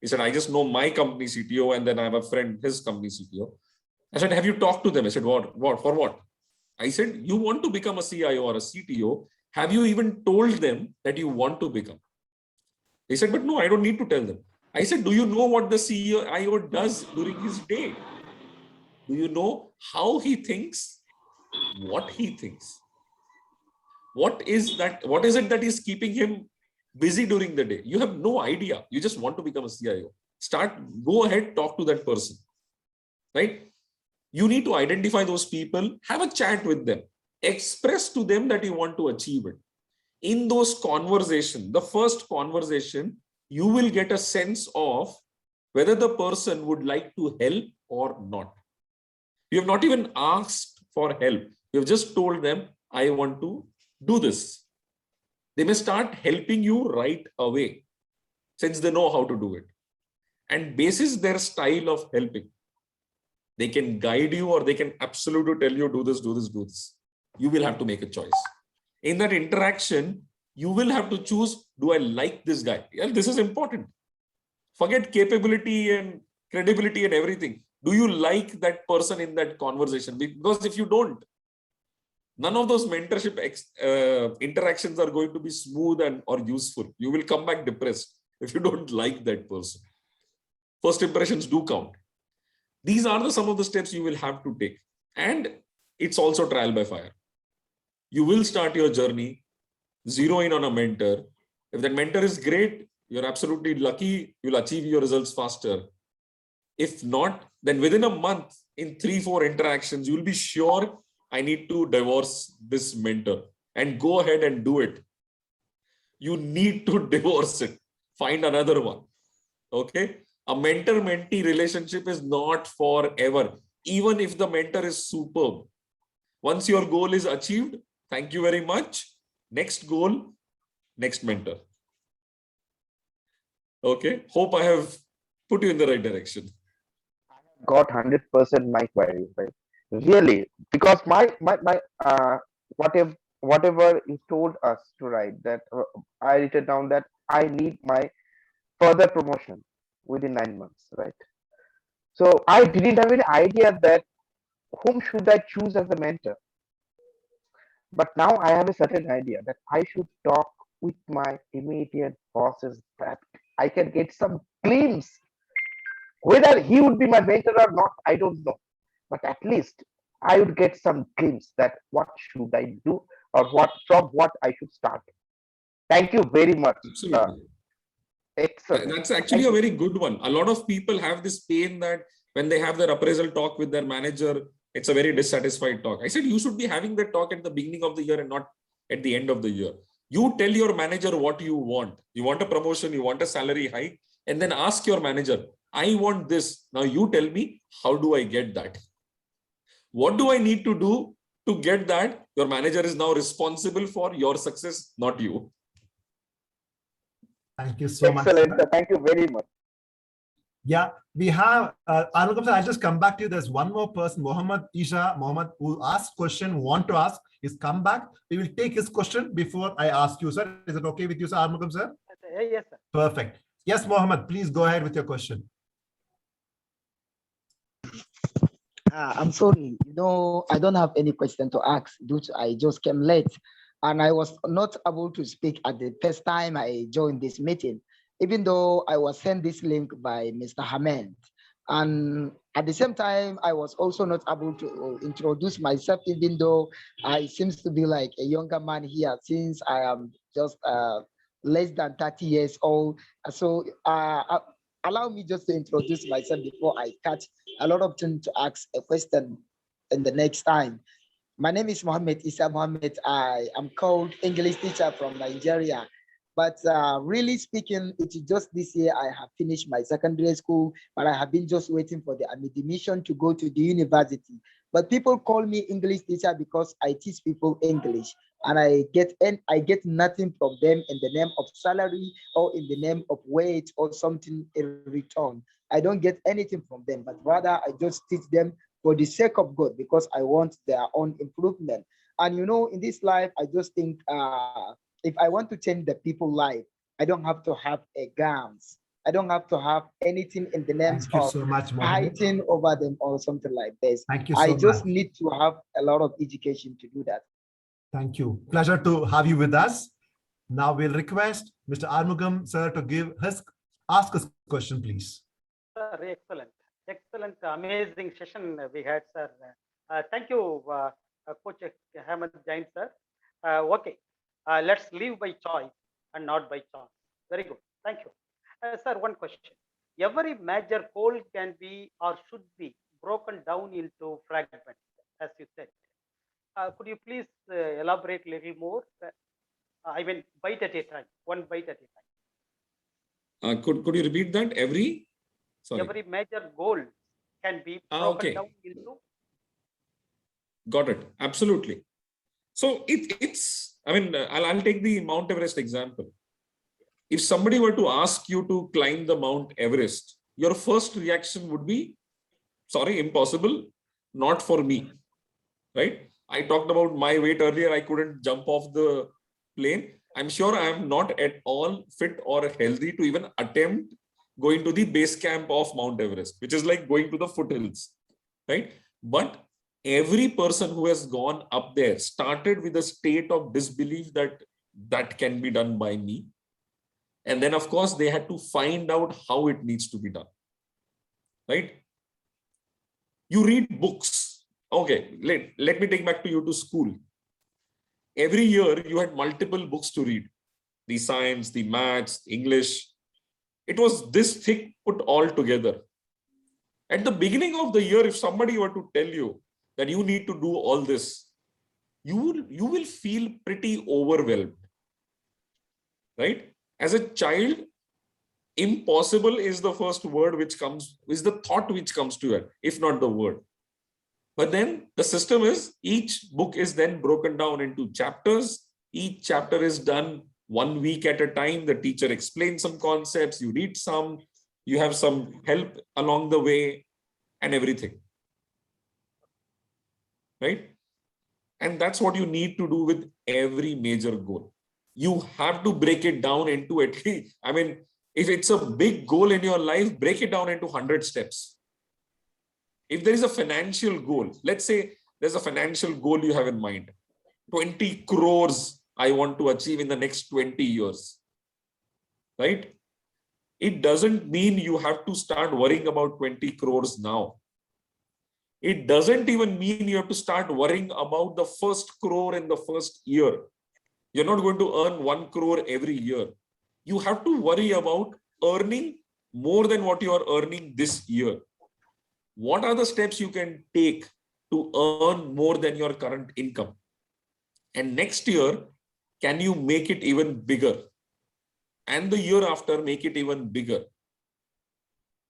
He said, I just know my company CTO, and then I have a friend, his company CTO. I said, have you talked to them? I said, what, for what? I said, you want to become a CIO or a CTO. Have you even told them that you want to become? He said, but no, I don't need to tell them. I said, do you know what the CIO does during his day? Do you know how he thinks? What he thinks? What is it that is keeping him busy during the day? You have no idea. You just want to become a CIO. Go ahead, talk to that person, right? You need to identify those people, have a chat with them, express to them that you want to achieve it. In those conversations, the first conversation, you will get a sense of whether the person would like to help or not. You have not even asked for help. You have just told them, I want to do this. They may start helping you right away since they know how to do it. And basis their style of helping, they can guide you or they can absolutely tell you, do this, do this, do this. You will have to make a choice. In that interaction, you will have to choose, do I like this guy? Yeah, this is important. Forget capability and credibility and everything. Do you like that person in that conversation? Because if you don't, none of those mentorship interactions are going to be smooth or useful. You will come back depressed if you don't like that person. First impressions do count. These are some of the steps you will have to take. And it's also trial by fire. You will start your journey, zero in on a mentor. If that mentor is great, you're absolutely lucky, you'll achieve your results faster. If not, then within a month, in 3-4 interactions, you'll be sure I need to divorce this mentor, and go ahead and do it. You need to divorce it. Find another one. Okay? A mentor-mentee relationship is not forever, even if the mentor is superb. Once your goal is achieved, thank you very much. Next goal, next mentor. Okay? Hope I have put you in the right direction. Got 100% my query, right? Really, because my whatever you told us to write, that I written down that I need my further promotion within 9 months, right? So I didn't have any idea that whom should I choose as a mentor. But now I have a certain idea that I should talk with my immediate bosses, that I can get some glimpse. Whether he would be my mentor or not, I don't know. But at least I would get some glimpse that what should I do, or from what I should start. Thank you very much. Absolutely. Excellent. That's actually a very good one. A lot of people have this pain that when they have their appraisal talk with their manager, it's a very dissatisfied talk. I said, you should be having that talk at the beginning of the year and not at the end of the year. You tell your manager what you want. You want a promotion, you want a salary hike, and then ask your manager, I want this. Now you tell me, how do I get that? What do I need to do to get that? Your manager is now responsible for your success, not you. Thank you so much. Excellent. Thank you very much. Yeah, we have, Arugam sir, I'll just come back to you. There's one more person, Mohammed Isha, who asked question, want to ask, is come back. We will take his question before I ask you, sir. Is it okay with you, sir, Arugam sir? Yes, sir. Perfect. Yes, Mohammed, please go ahead with your question. I'm sorry, I don't have any question to ask due to I just came late and I was not able to speak at the first time I joined this meeting, even though I was sent this link by Mr. Hamed. And at the same time, I was also not able to introduce myself, even though I seems to be like a younger man here since I am just less than 30 years old. So allow me just to introduce myself before I catch a lot of things to ask a question in the next time. My name is Mohammed Isa Mohammed. I am called English teacher from Nigeria. But really speaking, it's just this year I have finished my secondary school, but I have been just waiting for the admission to go to the university. But people call me English teacher because I teach people English, and I get nothing from them in the name of salary or in the name of wage or something in return. I don't get anything from them, but rather I just teach them for the sake of God, because I want their own improvement. And you know, in this life, I just think if I want to change the people's life, I don't have to have a guns. I don't have to have anything in the names Thank you of so much, Mohammed. fighting over them or something like this. Thank you I so just much. need to have a lot of education to do that. Thank you. Pleasure to have you with us. Now we'll request Mr. Armugam, sir, to ask us question, please. Sir, excellent. Excellent, amazing session we had, sir. Thank you, Coach Hemant Jain, sir. Okay, let's live by choice and not by chance. Very good. Thank you. Sir, one question. Every major goal can be or should be broken down into fragments, as you said. Could you please elaborate a little more? I mean, bite at a time, one bite at a time. Could you repeat that? Sorry. Every major goal can be broken Okay. down into. Got it. Absolutely. So it's, I mean, I'll take the Mount Everest example. If somebody were to ask you to climb the Mount Everest, your first reaction would be, sorry, impossible, not for me, right? I talked about my weight earlier. I couldn't jump off the plane. I'm sure I am not at all fit or healthy to even attempt going to the base camp of Mount Everest, which is like going to the foothills, right? But every person who has gone up there started with a state of disbelief that that can be done by me. And then, of course, they had to find out how it needs to be done, right? You read books. Okay, let me take back to you to school. Every year, you had multiple books to read. The science, the maths, English. It was this thick put all together. At the beginning of the year, if somebody were to tell you that you need to do all this, you will feel pretty overwhelmed, right? As a child, impossible is the first word which comes, is the thought which comes to you, if not the word. But then the system is, each book is then broken down into chapters. Each chapter is done 1 week at a time. The teacher explains some concepts, you read some, you have some help along the way and everything, right? And that's what you need to do with every major goal. You have to break it down into at least, I mean, if it's a big goal in your life, break it down into 100 steps. If there is a financial goal, let's say there's a financial goal you have in mind, 20 crores I want to achieve in the next 20 years, right? It doesn't mean you have to start worrying about 20 crores now. It doesn't even mean you have to start worrying about the first crore in the first year. You're not going to earn 1 crore every year. You have to worry about earning more than what you are earning this year. What are the steps you can take to earn more than your current income? And next year, can you make it even bigger? And the year after, make it even bigger.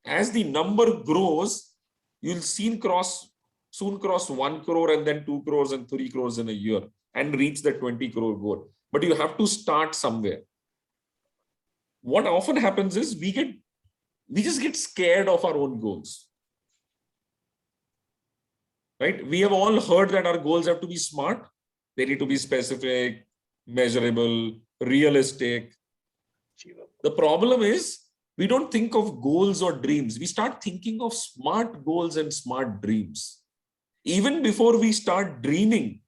As the number grows, you'll soon cross 1 crore and then 2 crores and 3 crores in a year and reach the 20 crore goal. But you have to start somewhere. What often happens is we just get scared of our own goals. Right? We have all heard that our goals have to be smart. They need to be specific, measurable, realistic. The problem is we don't think of goals or dreams. We start thinking of smart goals and smart dreams. Even before we start dreaming,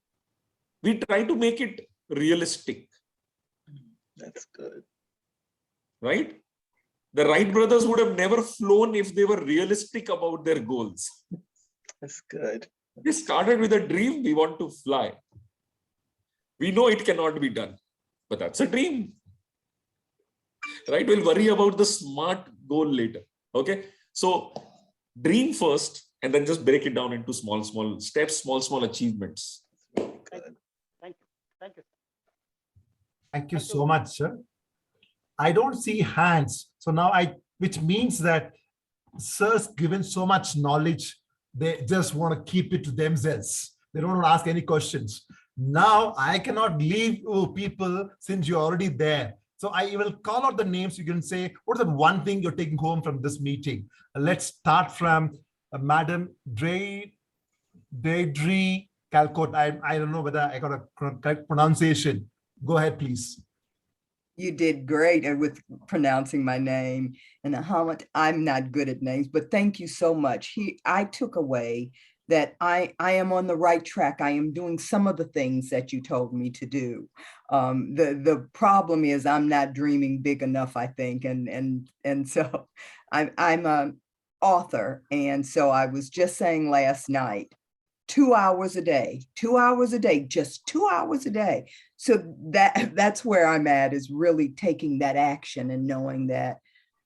we try to make it realistic. That's good. Right? The Wright brothers would have never flown if they were realistic about their goals. That's good. They started with a dream, we want to fly. We know it cannot be done, but that's a dream. Right? We'll worry about the smart goal later. Okay? So dream first and then just break it down into small steps, small achievements. Good. Thank you. Thank you. Thank you so much, sir. I don't see hands. So now which means that sir's given so much knowledge, they just want to keep it to themselves. They don't want to ask any questions. Now I cannot leave you people since you're already there. So I will call out the names. You can say, what's the one thing you're taking home from this meeting? Let's start from Madam Dre Deidre Calcott. I don't know whether I got a correct pronunciation. Go ahead, please. You did great with pronouncing my name. And Ahmed, I'm not good at names, but thank you so much. I took away that I am on the right track. I am doing some of the things that you told me to do. The problem is I'm not dreaming big enough, I think. And so I'm an author. And so I was just saying last night, 2 hours a day, just 2 hours a day. So that's where I'm at, is really taking that action and knowing that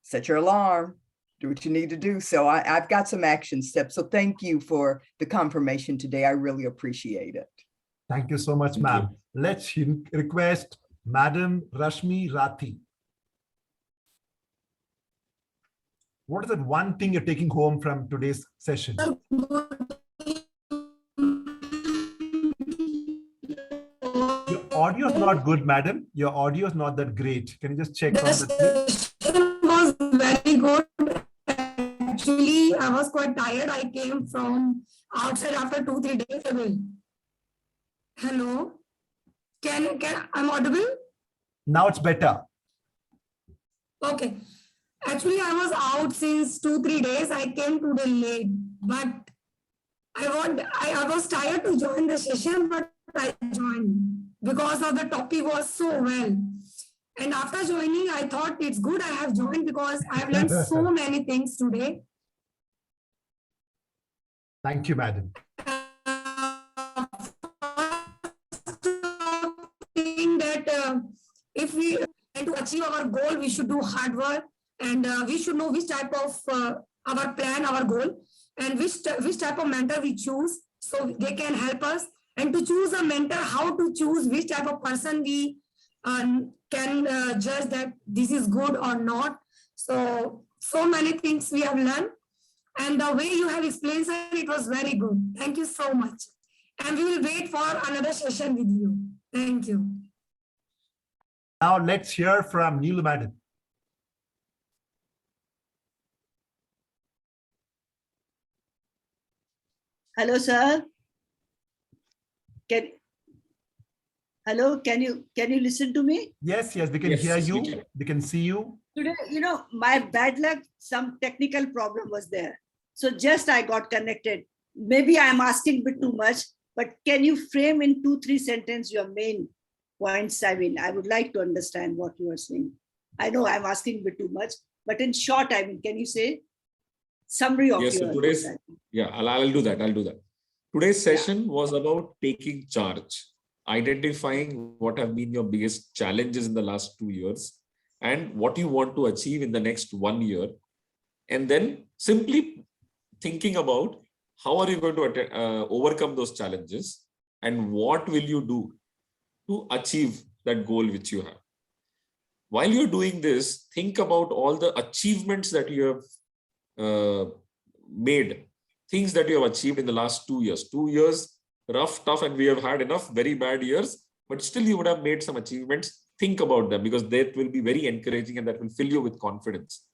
set your alarm, do what you need to do. So I've got some action steps. So thank you for the confirmation today. I really appreciate it. Thank you so much, Thank ma'am. Let's request Madam Rashmi Rathi. What is that one thing you're taking home from today's session? Your audio is not good, madam. Your audio is not that great. Can you just check on that, please? Session was very good. Actually, I was quite tired. I came from outside after 2-3 days ago. Hello, can I'm audible? Now it's better. Okay. Actually, I was out since 2-3 days. I came today late, but I was tired to join the session, but I joined because of the topic was so well. And after joining, I thought it's good I have joined because I have learned so many things today. Thank you, madam. That if we want to achieve our goal, we should do hard work, and we should know which type of our plan, our goal, and which type of mentor we choose, so they can help us. And to choose a mentor, how to choose which type of person we can judge that this is good or not. So many things we have learned, and the way you have explained, sir, it was very good. Thank you so much. And we will wait for another session with you. Thank you. Now let's hear from Neelu, madam. Hello, sir. Hello, can you listen to me? Yes, we can Yes, hear yes, we you. can. We can see you. Today, my bad luck, some technical problem was there. So just I got connected. Maybe I'm asking a bit too much, but can you frame in 2-3 sentences your main points? I mean, I would like to understand what you are saying. I know I'm asking a bit too much, but in short, I mean, can you say summary of Yes, so your today's, I'll do that. Today's session was about taking charge, identifying what have been your biggest challenges in the last 2 years and what you want to achieve in the next 1 year. And then simply thinking about how are you going to overcome those challenges and what will you do to achieve that goal which you have. While you're doing this, think about all the achievements that you have made, things that you have achieved in the last 2 years. 2 years, rough, tough, and we have had enough very bad years, but still you would have made some achievements. Think about them because that will be very encouraging and that will fill you with confidence.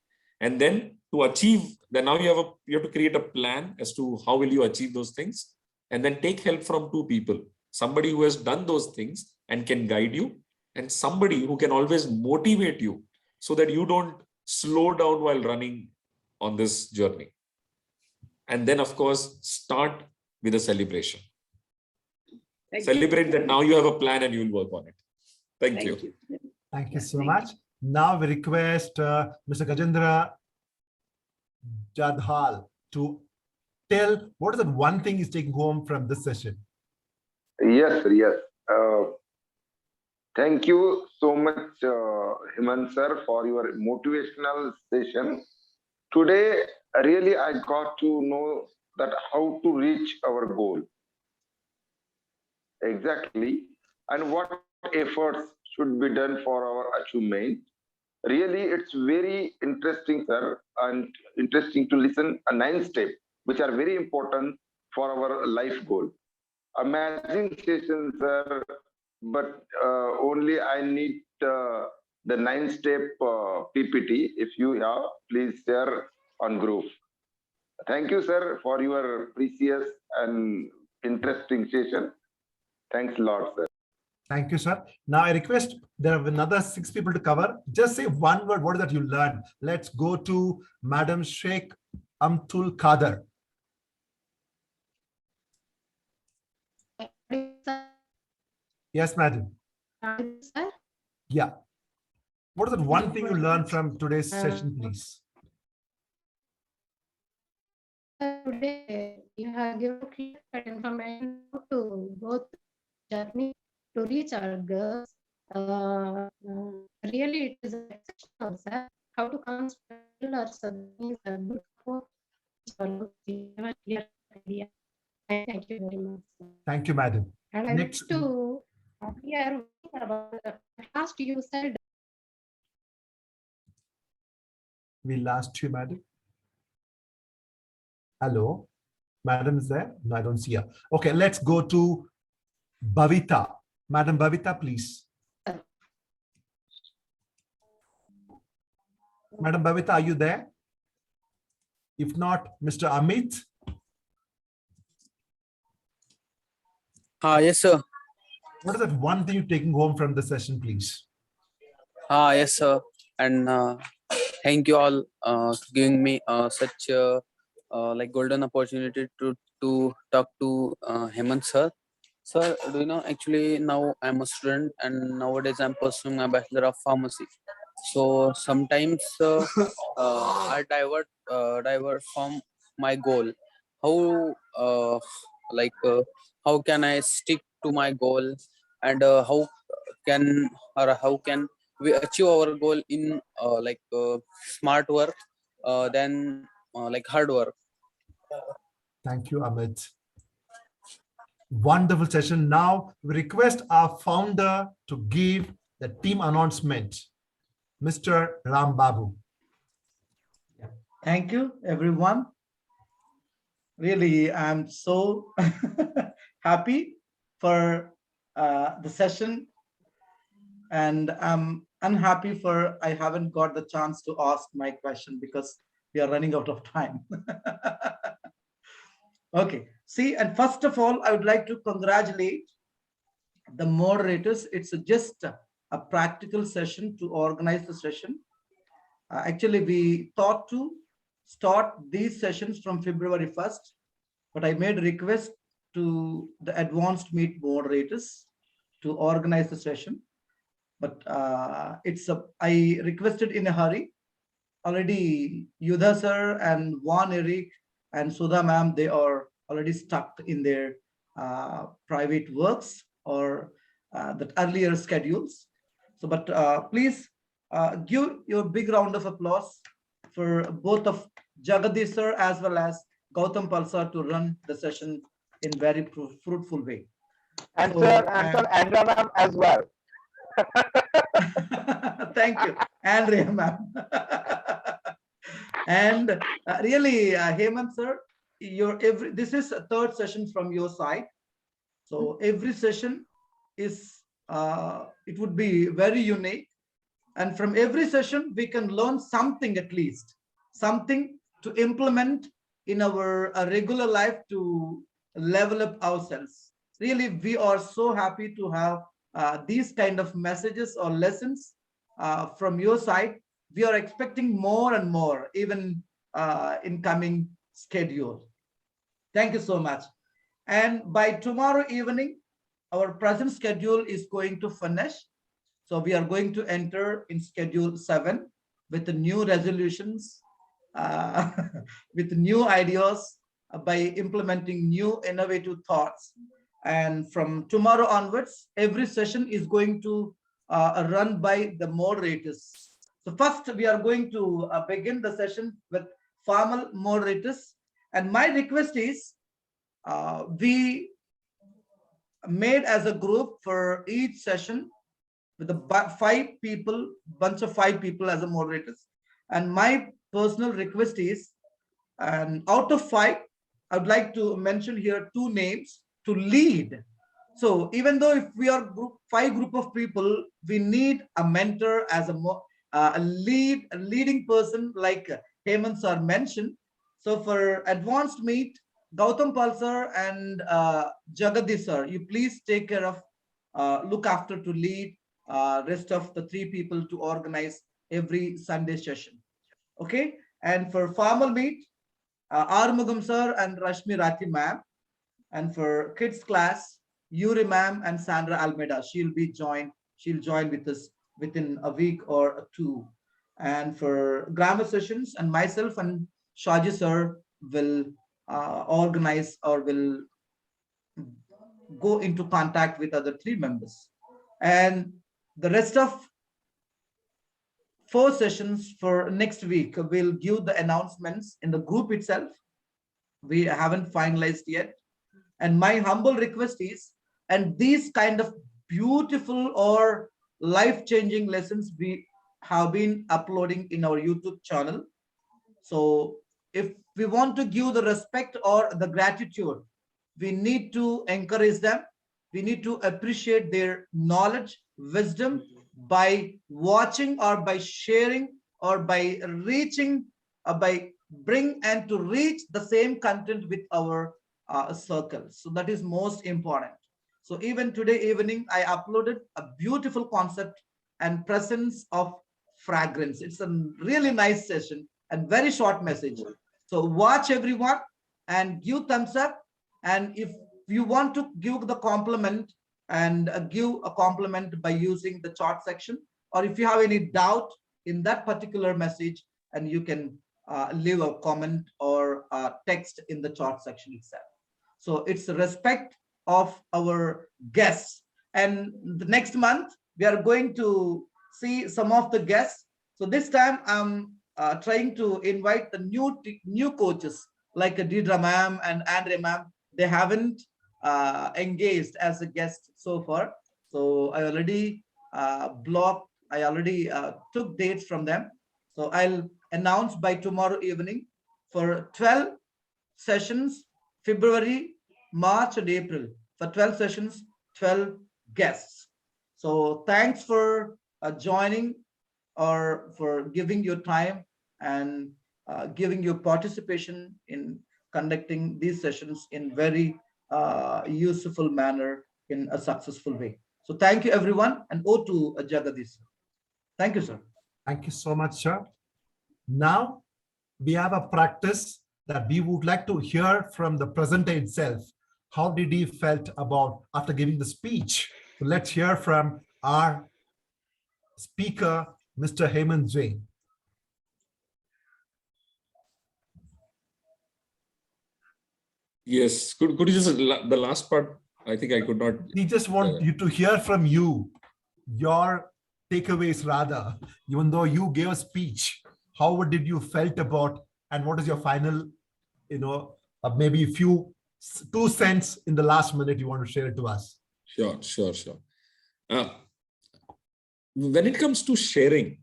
And then to achieve, then now you have to create a plan as to how will you achieve those things, and then take help from 2 people, somebody who has done those things and can guide you, and somebody who can always motivate you so that you don't slow down while running on this journey. And then, of course, start with a celebration. Celebrate that now you have a plan and you will work on it. Thank you. Thank you so much. Now we request Mr. Gajendra Jadhal to tell what is the one thing he's taking home from this session. Yes, sir, yes. Thank you so much, Hemant sir, for your motivational session. Today, really, I got to know that how to reach our goal. Exactly. And what efforts should be done for our achievement. Really, it's very interesting, sir, and interesting to listen a 9 steps, which are very important for our life goal. Amazing session, sir, but only I need the 9-step PPT. If you have, please share on group. Thank you, sir, for your precious and interesting session. Thanks a lot, sir. Thank you, sir. Now I request there are another 6 people to cover. Just say one word, what is that you learned? Let's go to Madam Sheikh Amtul Kader. Yes, madam. Yeah. What is that one thing you learned from today's session, please? Today you have given clear information to both journey to reach our goals. Really, it is exceptional, sir. How to consider our submissions are good for clear idea. Thank you very much, sir. Thank you, madam. And I Next. wish to hear about the last you said. We lost you, madam. Hello, madam is there? No, I don't see her. Okay, let's go to Bhavita. Madam Bhavita, please. Madam Bhavita, are you there? If not, Mr. Amit. Yes, sir. What is that one thing you're taking home from the session, please? Yes, sir. And thank you all giving me such like golden opportunity to talk to Hemant sir. Sir, do you know, actually now I'm a student and nowadays I'm pursuing my Bachelor of Pharmacy. So sometimes I divert from my goal. How how can I stick to my goal, and how can we achieve our goal in smart work than like hard work. Thank you, Amit. Wonderful session. Now we request our founder to give the team announcement, Mr. Ram Babu. Thank you, everyone. Really, I'm so happy for the session, and I'm unhappy for I haven't got the chance to ask my question because we are running out of time. Okay, see, and first of all, I would like to congratulate the moderators. It's just a practical session to organize the session. Actually, we thought to start these sessions from February 1st, but I made a request to the advanced meet moderators to organize the session. But I requested in a hurry. Already Yudha sir and Juan Eric and Sudha ma'am, they are already stuck in their private works or that earlier schedules. So, but please give your big round of applause for both of Jagadish sir as well as Gautam Palsa to run the session in very fruitful way. And so, sir, and Andrea ma'am as well. Thank you, Andrea ma'am. And really, Hemant sir, this is a third session from your side. So every session is it would be very unique, and from every session we can learn something, at least something to implement in our regular life to level up ourselves. Really, we are so happy to have these kind of messages or lessons from your side. We are expecting more and more, even in coming schedule. Thank you so much. And by tomorrow evening, our present schedule is going to finish. So we are going to enter in schedule 7 with the new resolutions, with new ideas, by implementing new innovative thoughts. And from tomorrow onwards, every session is going to run by the moderators. So first, we are going to begin the session with formal moderators. And my request is, we made as a group for each session with the 5 people, bunch of 5 people as a moderators. And my personal request is, and out of 5, I would like to mention here 2 names to lead. So even though if we are 5 group of people, we need a mentor as a leading person like Hemant sir mentioned. So for advanced meet, Gautam Pal sir and Jagadish sir, you please take care of, look after to lead rest of the 3 people to organize every Sunday session. Okay. And for formal meet, Armugam sir and Rashmi Rati ma'am. And for kids class, Yuri ma'am and Sandra Almeida, she'll join with us within a week or 2. And for grammar sessions, and myself and Shaji sir will organize or will go into contact with other 3 members. And the rest of 4 sessions for next week, we'll give the announcements in the group itself. We haven't finalized yet. And my humble request is, and these kind of beautiful or life-changing lessons we have been uploading in our YouTube channel. So if we want to give the respect or the gratitude, we need to encourage them. We need to appreciate their knowledge, wisdom by watching or by sharing or by reaching, by bring and to reach the same content with our circles. So that is most important. So even today evening, I uploaded a beautiful concept and presence of fragrance. It's a really nice session and very short message. So watch everyone and give thumbs up. And if you want to give the compliment and give a compliment by using the chat section, or if you have any doubt in that particular message, and you can leave a comment or text in the chat section itself. So it's a respect of our guests. And the next month, we are going to see some of the guests. So this time I'm trying to invite the new coaches like Deidre ma'am and Andre ma'am. They haven't engaged as a guest so far. So I already blocked, I already took dates from them. So I'll announce by tomorrow evening for 12 sessions, February, March and April, for 12 sessions, 12 guests. So thanks for joining or for giving your time and giving your participation in conducting these sessions in very useful manner in a successful way. So thank you everyone, and over to Jagadish. Thank you, sir. Thank you so much, sir. Now we have a practice that we would like to hear from the presenter itself. How did he felt about after giving the speech? So let's hear from our speaker, Mr. Hemant Jain. Yes, could you just the last part? I think I could not. We just want you to hear from you, your takeaways rather, even though you gave a speech. How did you felt about, and what is your final, maybe a few 2 cents in the last minute you want to share it to us? Sure. When it comes to sharing,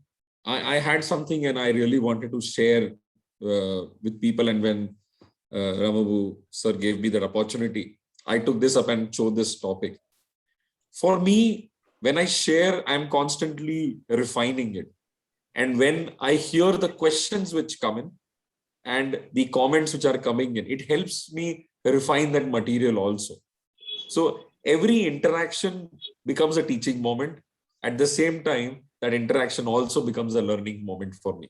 I had something and I really wanted to share with people. And when Ramabu sir gave me that opportunity, I took this up and chose this topic. For me, when I share, I'm constantly refining it. And when I hear the questions which come in and the comments which are coming in, it helps me refine that material also. So every interaction becomes a teaching moment. At the same time, that interaction also becomes a learning moment for me.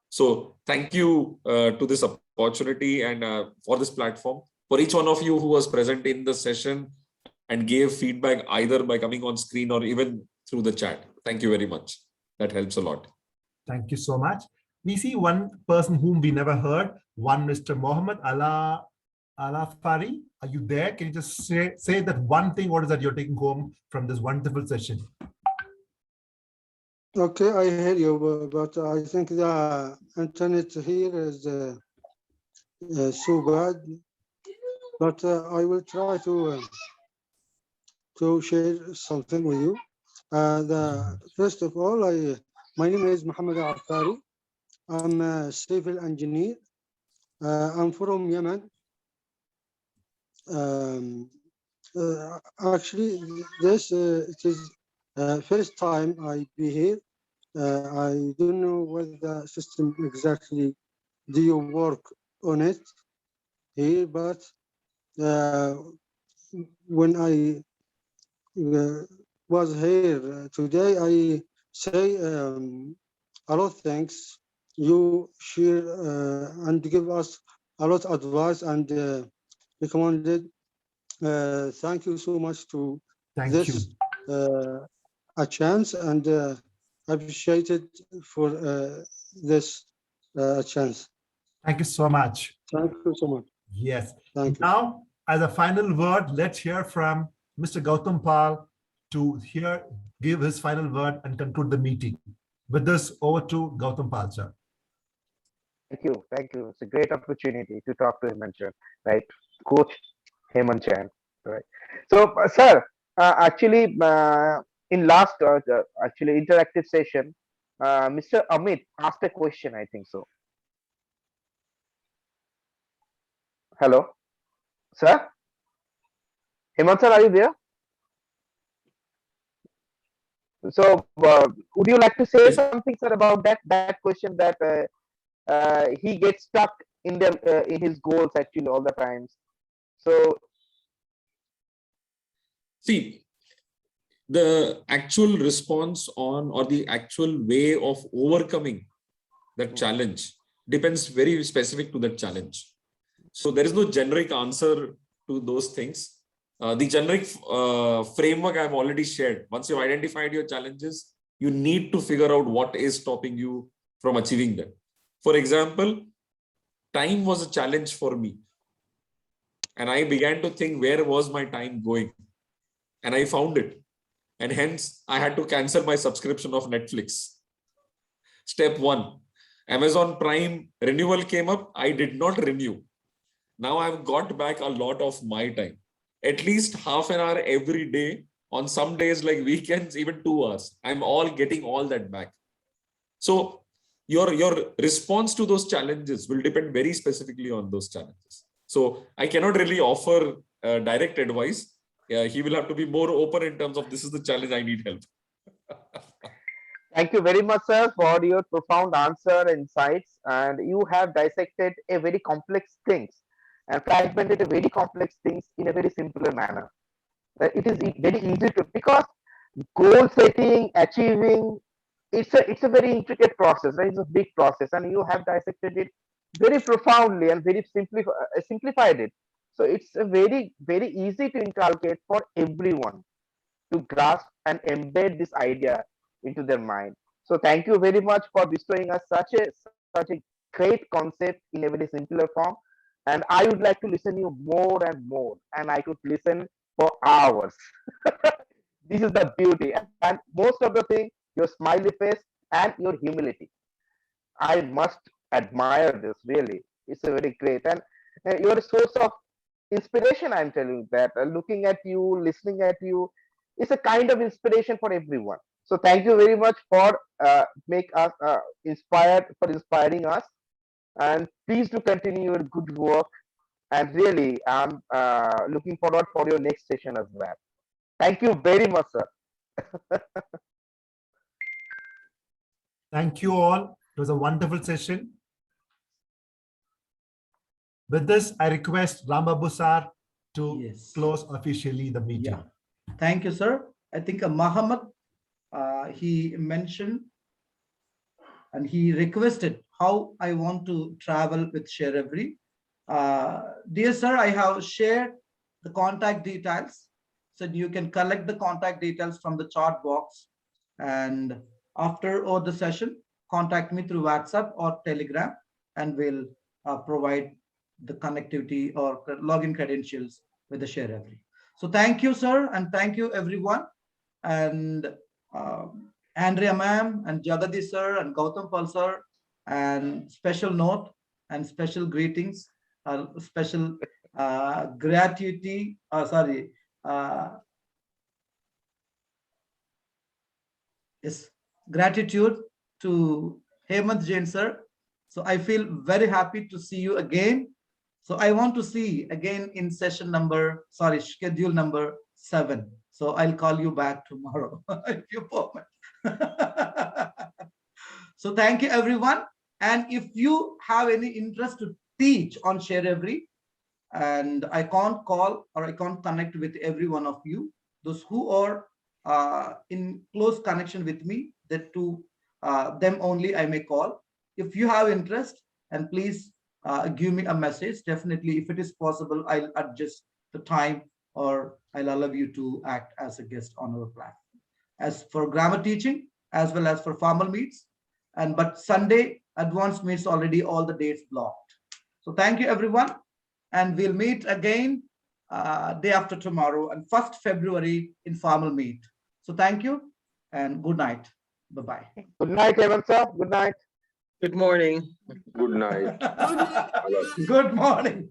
So thank you to this opportunity and for this platform, for each one of you who was present in the session and gave feedback either by coming on screen or even through the chat. Thank you very much. That helps a lot. Thank you so much. We see one person whom we never heard, one Mr. Mohammed Alafari. Are you there? Can you just say that one thing, what is that you're taking home from this wonderful session? Okay, I hear you, but I think the internet here is so bad. But I will try to share something with you. First of all, my name is Mohammed Afari. I'm a civil engineer. I'm from Yemen. Actually, this it is first time I be here. I don't know what the system exactly do you work on it. here, but when I was here today, I say a lot of thanks. You share and give us a lot of advice and recommended. Thank you so much to Thank this you. a chance and appreciated for this chance. Thank you so much. Thank you so much. Yes. Thank you. Now, as a final word, let's hear from Mr. Gautam Pal to give his final word and conclude the meeting. With this, over to Gautam Pal, sir. Thank you. Thank you. It's a great opportunity to talk to Hemant Jain, right? Coach Hemant Jain, right? So, sir, actually, in last actually interactive session, Mr. Amit asked a question, I think so. Hello, sir? Hemant sir, are you there? So, would you like to say something, sir, about that question that he gets stuck in his goals actually all the times? So, See, the actual response on or the actual way of overcoming that challenge depends very specific to that challenge. So there is no generic answer to those things. The generic framework I've already shared. Once you've identified your challenges, you need to figure out what is stopping you from achieving them. For example, time was a challenge for me. And I began to think, where was my time going? And I found it. And hence, I had to cancel my subscription of Netflix. Step one, Amazon Prime renewal came up. I did not renew. Now I've got back a lot of my time. At least half an hour every day. On some days like weekends, even 2 hours. I'm all getting all that back. So your response to those challenges will depend very specifically on those challenges. So I cannot really offer direct advice. He will have to be more open in terms of this is the challenge, I need help. thank you very much, sir, for your profound answer and insights. And you have dissected a very complex things and fragmented a very complex things in a very simpler manner. It is very easy to, because goal setting, achieving, it's a very intricate process, right? It's a big process, and you have dissected it very profoundly and very simplified it. So it's a very easy to inculcate for everyone to grasp and embed this idea into their mind. So thank you very much for bestowing us such a great concept in a very simpler form. And I would like to listen to you more and more, and I could listen for hours. This is the beauty, and most of the thing, your smiley face and your humility. I must admire this, really. It's a very great, and you're a source of inspiration. I'm telling you that looking at you, listening at you, is a kind of inspiration for everyone. So thank you very much for make us inspiring us, and please do continue your good work. And really, I'm looking forward for your next session as well. Thank you very much, sir. Thank you all. It was a wonderful session. With this, I request Rambabu sir to close officially the meeting. Yeah. Thank you, sir. I think Muhammad, he mentioned and he requested how I want to travel with ShareEvery. Dear sir, I have shared the contact details. So you can collect the contact details from the chat box. And after all the session, contact me through WhatsApp or Telegram, and we'll provide the connectivity or login credentials with the ShareEvery. So thank you, sir, and thank you, everyone. And Andrea ma'am and Jagadish sir and Gautam Pal sir, and special note and special greetings, special gratitude, yes, gratitude to Hemant Jain sir. So I feel very happy to see you again. So I want to see again in session number, schedule number 7. So I'll call you back tomorrow if you permit. So thank you, everyone. And if you have any interest to teach on ShareEvery, and I can't call or I can't connect with every one of you. Those who are in close connection with me, that to them only I may call. If you have interest, and please give me a message. Definitely, if it is possible, I'll adjust the time or I'll allow you to act as a guest on our platform. As for grammar teaching, as well as for formal meets, but Sunday advanced meets already all the dates blocked. So thank you everyone, and we'll meet again day after tomorrow and 1st February in formal meet. So thank you and good night. Bye-bye. Good night, Hemant sir. Good night. Good morning. Good night. Good morning.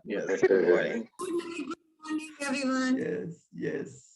Yes, good morning. Good night, good morning, everyone. Yes, yes.